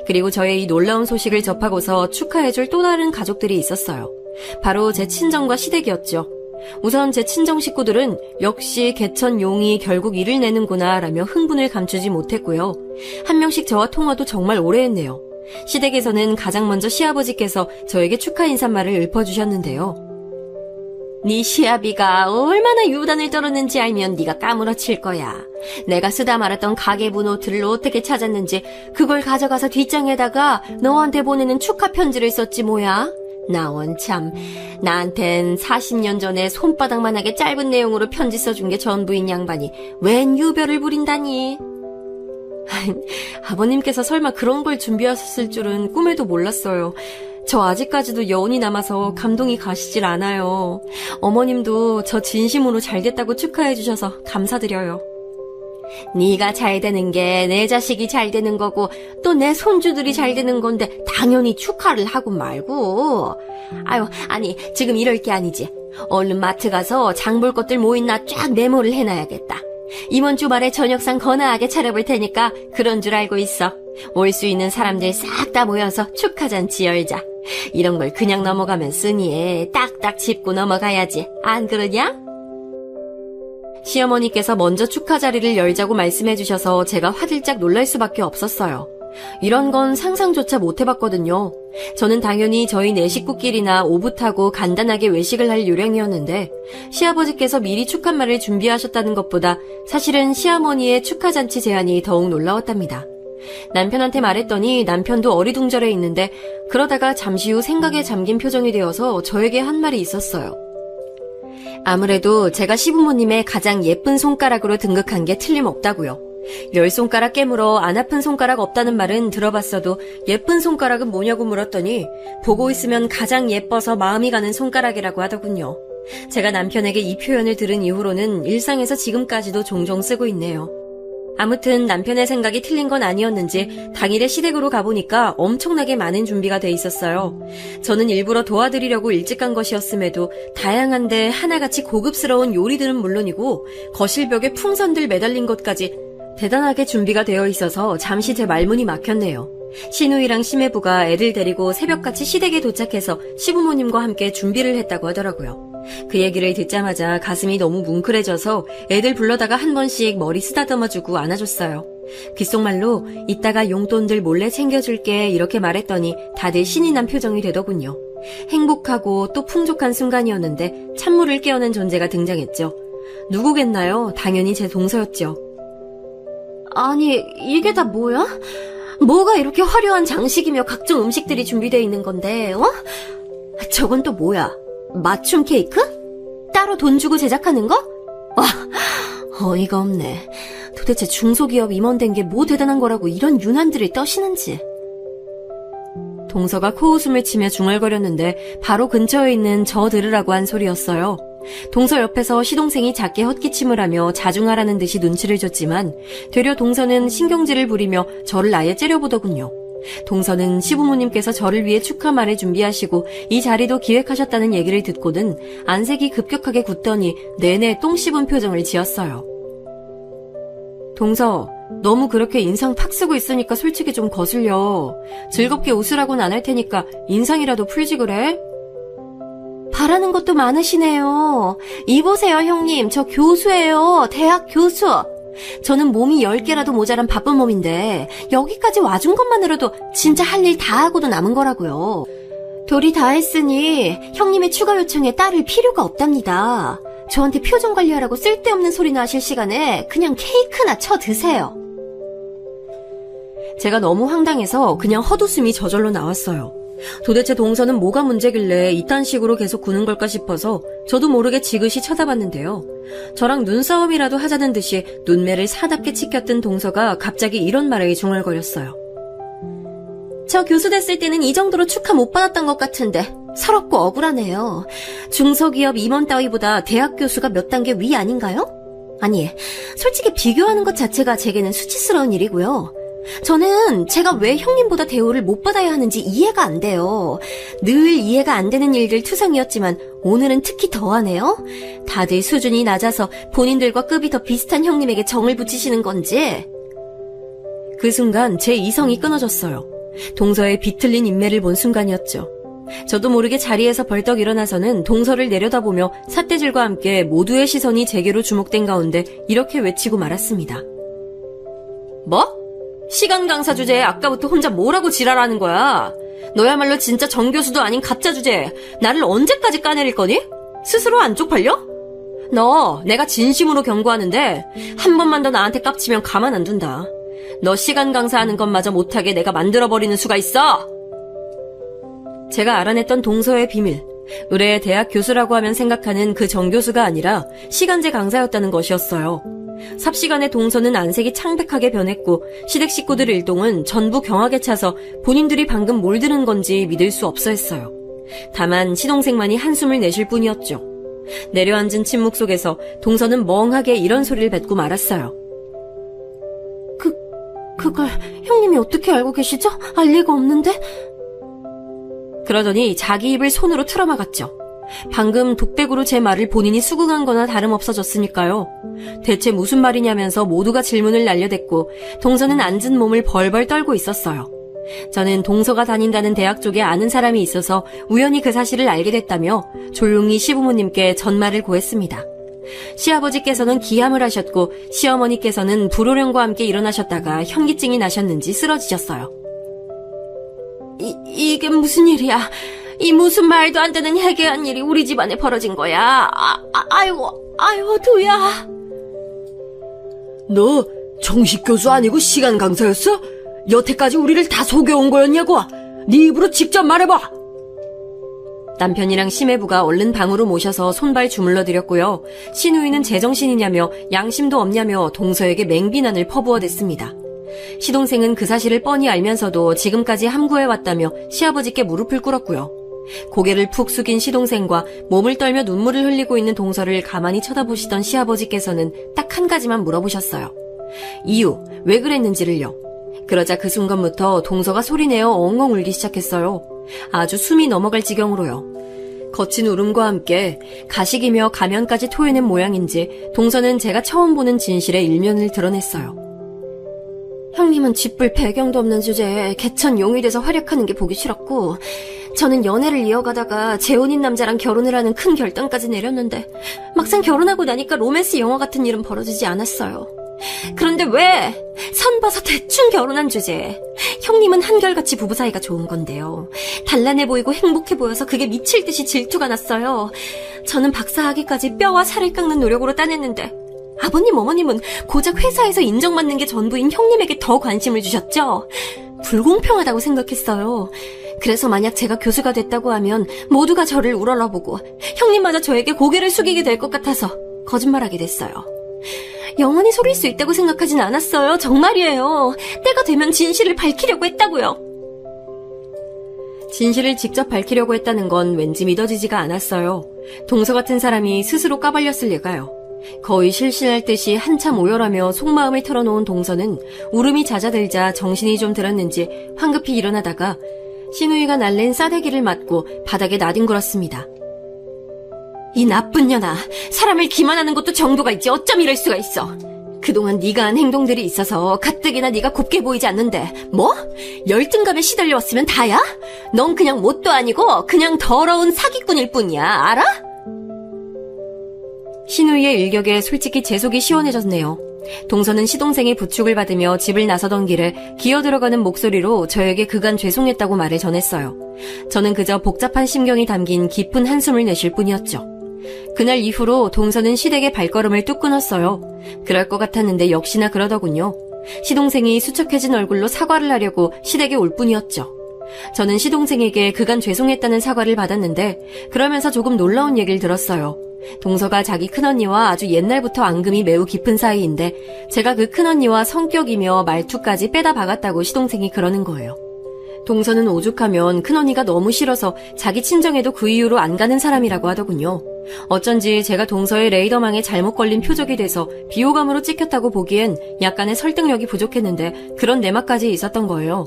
그리고 저의 이 놀라운 소식을 접하고서 축하해줄 또 다른 가족들이 있었어요. 바로 제 친정과 시댁이었죠. 우선 제 친정 식구들은 역시 개천 용이 결국 일을 내는구나 라며 흥분을 감추지 못했고요. 한 명씩 저와 통화도 정말 오래 했네요. 시댁에서는 가장 먼저 시아버지께서 저에게 축하 인사말을 읊어주셨는데요. 네 시아비가 얼마나 유단을 떨었는지 알면 네가 까무러칠 거야. 내가 쓰다 말았던 가계부 노트를 어떻게 찾았는지 그걸 가져가서 뒷장에다가 너한테 보내는 축하 편지를 썼지 뭐야. 나 원참 나한텐 40년 전에 손바닥만하게 짧은 내용으로 편지 써준 게 전부인 양반이 웬 유별을 부린다니. 아버님께서 설마 그런 걸 준비하셨을 줄은 꿈에도 몰랐어요. 저 아직까지도 여운이 남아서 감동이 가시질 않아요. 어머님도 저 진심으로 잘됐다고 축하해 주셔서 감사드려요. 네가 잘 되는 게 내 자식이 잘 되는 거고 또 내 손주들이 잘 되는 건데 당연히 축하를 하고 말고. 아유, 아니 지금 이럴 게 아니지. 얼른 마트 가서 장 볼 것들 뭐 있나 쫙 메모를 해놔야겠다. 이번 주말에 저녁상 거나하게 차려볼 테니까 그런 줄 알고 있어. 올 수 있는 사람들 싹 다 모여서 축하잔치 열자. 이런 걸 그냥 넘어가면 쓰니 딱딱 짚고 넘어가야지. 안 그러냐? 시어머니께서 먼저 축하 자리를 열자고 말씀해 주셔서 제가 화들짝 놀랄 수밖에 없었어요. 이런 건 상상조차 못 해봤거든요. 저는 당연히 저희 네 식구끼리나 오붓하고 간단하게 외식을 할 요량이었는데 시아버지께서 미리 축하말을 준비하셨다는 것보다 사실은 시어머니의 축하잔치 제안이 더욱 놀라웠답니다. 남편한테 말했더니 남편도 어리둥절해 있는데 그러다가 잠시 후 생각에 잠긴 표정이 되어서 저에게 한 말이 있었어요. 아무래도 제가 시부모님의 가장 예쁜 손가락으로 등극한 게 틀림없다고요. 10손가락 깨물어 안 아픈 손가락 없다는 말은 들어봤어도 예쁜 손가락은 뭐냐고 물었더니 보고 있으면 가장 예뻐서 마음이 가는 손가락이라고 하더군요. 제가 남편에게 이 표현을 들은 이후로는 일상에서 지금까지도 종종 쓰고 있네요. 아무튼 남편의 생각이 틀린 건 아니었는지 당일에 시댁으로 가보니까 엄청나게 많은 준비가 돼 있었어요. 저는 일부러 도와드리려고 일찍 간 것이었음에도 다양한데 하나같이 고급스러운 요리들은 물론이고 거실벽에 풍선들 매달린 것까지 대단하게 준비가 되어 있어서 잠시 제 말문이 막혔네요. 시누이랑 시매부가 애들 데리고 새벽같이 시댁에 도착해서 시부모님과 함께 준비를 했다고 하더라고요. 그 얘기를 듣자마자 가슴이 너무 뭉클해져서 애들 불러다가 한 번씩 머리 쓰다듬어주고 안아줬어요. 귓속말로 이따가 용돈들 몰래 챙겨줄게 이렇게 말했더니 다들 신이 난 표정이 되더군요. 행복하고 또 풍족한 순간이었는데 찬물을 깨우는 존재가 등장했죠. 누구겠나요? 당연히 제 동서였죠. 아니, 이게 다 뭐야? 뭐가 이렇게 화려한 장식이며 각종 음식들이 준비되어 있는 건데, 어? 저건 또 뭐야? 맞춤 케이크? 따로 돈 주고 제작하는 거? 와, 어이가 없네. 도대체 중소기업 임원된 게 뭐 대단한 거라고 이런 유난들을 떠시는지. 동서가 코웃음을 치며 중얼거렸는데 바로 근처에 있는 저 들으라고 한 소리였어요. 동서 옆에서 시동생이 작게 헛기침을 하며 자중하라는 듯이 눈치를 줬지만 되려 동서는 신경질을 부리며 저를 아예 째려보더군요. 동서는 시부모님께서 저를 위해 축하말을 준비하시고 이 자리도 기획하셨다는 얘기를 듣고는 안색이 급격하게 굳더니 내내 똥 씹은 표정을 지었어요. 동서, 너무 그렇게 인상 팍 쓰고 있으니까 솔직히 좀 거슬려. 즐겁게 웃으라고는 안 할 테니까 인상이라도 풀지 그래? 바라는 것도 많으시네요. 이보세요, 형님. 저 교수예요. 대학 교수. 저는 몸이 10개라도 모자란 바쁜 몸인데 여기까지 와준 것만으로도 진짜 할 일 다 하고도 남은 거라고요. 도리 다 했으니 형님의 추가 요청에 따를 필요가 없답니다. 저한테 표정 관리하라고 쓸데없는 소리나 하실 시간에 그냥 케이크나 쳐 드세요. 제가 너무 황당해서 그냥 헛웃음이 저절로 나왔어요. 도대체 동서는 뭐가 문제길래 이딴 식으로 계속 구는 걸까 싶어서 저도 모르게 지그시 쳐다봤는데요. 저랑 눈싸움이라도 하자는 듯이 눈매를 사납게 치켰던 동서가 갑자기 이런 말에 중얼거렸어요. 저 교수 됐을 때는 이 정도로 축하 못 받았던 것 같은데 서럽고 억울하네요. 중소기업 임원 따위보다 대학 교수가 몇 단계 위 아닌가요? 아니, 솔직히 비교하는 것 자체가 제게는 수치스러운 일이고요. 저는 제가 왜 형님보다 대우를 못 받아야 하는지 이해가 안 돼요. 늘 이해가 안 되는 일들 투성이었지만 오늘은 특히 더하네요. 다들 수준이 낮아서 본인들과 급이 더 비슷한 형님에게 정을 붙이시는 건지. 그 순간 제 이성이 끊어졌어요. 동서의 비틀린 인매를 본 순간이었죠. 저도 모르게 자리에서 벌떡 일어나서는 동서를 내려다보며 삿대질과 함께 모두의 시선이 제게로 주목된 가운데 이렇게 외치고 말았습니다. 뭐? 시간 강사 주제에 아까부터 혼자 뭐라고 지랄하는 거야? 너야말로 진짜 정교수도 아닌 가짜 주제에 나를 언제까지 까내릴 거니? 스스로 안 쪽팔려? 너 내가 진심으로 경고하는데 한 번만 더 나한테 깝치면 가만 안 둔다. 너 시간 강사하는 것마저 못하게 내가 만들어버리는 수가 있어. 제가 알아냈던 동서의 비밀, 의뢰의 대학 교수라고 하면 생각하는 그 정교수가 아니라 시간제 강사였다는 것이었어요. 삽시간에 동서는 안색이 창백하게 변했고 시댁 식구들 일동은 전부 경악에 차서 본인들이 방금 뭘 들은 건지 믿을 수 없어 했어요. 다만 시동생만이 한숨을 내쉴 뿐이었죠. 내려앉은 침묵 속에서 동서는 멍하게 이런 소리를 뱉고 말았어요. 그걸 형님이 어떻게 알고 계시죠? 알 리가 없는데? 그러더니 자기 입을 손으로 틀어막았죠. 방금 독백으로 제 말을 본인이 수긍한 거나 다름없어졌으니까요. 대체 무슨 말이냐면서 모두가 질문을 날려댔고 동서는 앉은 몸을 벌벌 떨고 있었어요. 저는 동서가 다닌다는 대학 쪽에 아는 사람이 있어서 우연히 그 사실을 알게 됐다며 조용히 시부모님께 전말을 고했습니다. 시아버지께서는 기함을 하셨고 시어머니께서는 불호령과 함께 일어나셨다가 현기증이 나셨는지 쓰러지셨어요. 이게 무슨 일이야? 이 무슨 말도 안 되는 해괴한 일이 우리 집안에 벌어진 거야. 아이고, 두야. 너 정식 교수 아니고 시간 강사였어? 여태까지 우리를 다 속여온 거였냐고? 네 입으로 직접 말해봐. 남편이랑 심해부가 얼른 방으로 모셔서 손발 주물러 드렸고요. 신우이는 제정신이냐며 양심도 없냐며 동서에게 맹비난을 퍼부어댔습니다. 시동생은 그 사실을 뻔히 알면서도 지금까지 함구해왔다며 시아버지께 무릎을 꿇었고요. 고개를 푹 숙인 시동생과 몸을 떨며 눈물을 흘리고 있는 동서를 가만히 쳐다보시던 시아버지께서는 딱 한 가지만 물어보셨어요. 이유, 왜 그랬는지를요. 그러자 그 순간부터 동서가 소리내어 엉엉 울기 시작했어요. 아주 숨이 넘어갈 지경으로요. 거친 울음과 함께 가식이며 가면까지 토해낸 모양인지 동서는 제가 처음 보는 진실의 일면을 드러냈어요. 형님은 쥐뿔 배경도 없는 주제에 개천 용이 돼서 활약하는 게 보기 싫었고 저는 연애를 이어가다가 재혼인 남자랑 결혼을 하는 큰 결단까지 내렸는데 막상 결혼하고 나니까 로맨스 영화 같은 일은 벌어지지 않았어요. 그런데 왜 선봐서 대충 결혼한 주제에 형님은 한결같이 부부 사이가 좋은 건데요. 단란해 보이고 행복해 보여서 그게 미칠 듯이 질투가 났어요. 저는 박사학위까지 뼈와 살을 깎는 노력으로 따냈는데 아버님 어머님은 고작 회사에서 인정받는 게 전부인 형님에게 더 관심을 주셨죠. 불공평하다고 생각했어요. 그래서 만약 제가 교수가 됐다고 하면 모두가 저를 우러러보고 형님마저 저에게 고개를 숙이게 될 것 같아서 거짓말하게 됐어요. 영원히 속일 수 있다고 생각하진 않았어요. 정말이에요. 때가 되면 진실을 밝히려고 했다고요. 진실을 직접 밝히려고 했다는 건 왠지 믿어지지가 않았어요. 동서 같은 사람이 스스로 까발렸을 리가요. 거의 실신할 듯이 한참 오열하며 속마음을 털어놓은 동서는 울음이 잦아들자 정신이 좀 들었는지 황급히 일어나다가 신우이가 날린 싸대기를 맞고 바닥에 나뒹굴었습니다. 이 나쁜 년아, 사람을 기만하는 것도 정도가 있지 어쩜 이럴 수가 있어. 그동안 네가 한 행동들이 있어서 가뜩이나 네가 곱게 보이지 않는데 뭐? 열등감에 시달려왔으면 다야? 넌 그냥 뭣도 아니고 그냥 더러운 사기꾼일 뿐이야, 알아? 신우이의 일격에 솔직히 제 속이 시원해졌네요. 동서는 시동생의 부축을 받으며 집을 나서던 길에 기어들어가는 목소리로 저에게 그간 죄송했다고 말을 전했어요. 저는 그저 복잡한 심경이 담긴 깊은 한숨을 내쉴 뿐이었죠. 그날 이후로 동서는 시댁의 발걸음을 뚝 끊었어요. 그럴 것 같았는데 역시나 그러더군요. 시동생이 수척해진 얼굴로 사과를 하려고 시댁에 올 뿐이었죠. 저는 시동생에게 그간 죄송했다는 사과를 받았는데 그러면서 조금 놀라운 얘기를 들었어요. 동서가 자기 큰언니와 아주 옛날부터 앙금이 매우 깊은 사이인데 제가 그 큰언니와 성격이며 말투까지 빼다 박았다고 시동생이 그러는 거예요. 동서는 오죽하면 큰언니가 너무 싫어서 자기 친정에도 그 이유로 안 가는 사람이라고 하더군요. 어쩐지 제가 동서의 레이더망에 잘못 걸린 표적이 돼서 비호감으로 찍혔다고 보기엔 약간의 설득력이 부족했는데 그런 내막까지 있었던 거예요.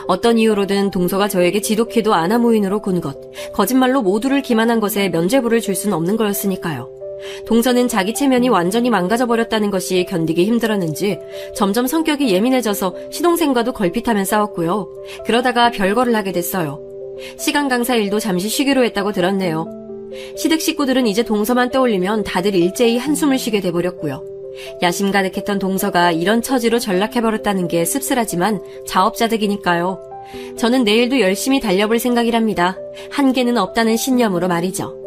어떤 이유로든 동서가 저에게 지독히도 아나무인으로 군 것, 거짓말로 모두를 기만한 것에 면죄부를 줄 수는 없는 거였으니까요. 동서는 자기 체면이 완전히 망가져버렸다는 것이 견디기 힘들었는지 점점 성격이 예민해져서 시동생과도 걸핏하면 싸웠고요. 그러다가 별거를 하게 됐어요. 시간 강사 일도 잠시 쉬기로 했다고 들었네요. 시댁 식구들은 이제 동서만 떠올리면 다들 일제히 한숨을 쉬게 돼버렸고요. 야심 가득했던 동서가 이런 처지로 전락해버렸다는 게 씁쓸하지만 자업자득이니까요. 저는 내일도 열심히 달려볼 생각이랍니다. 한계는 없다는 신념으로 말이죠.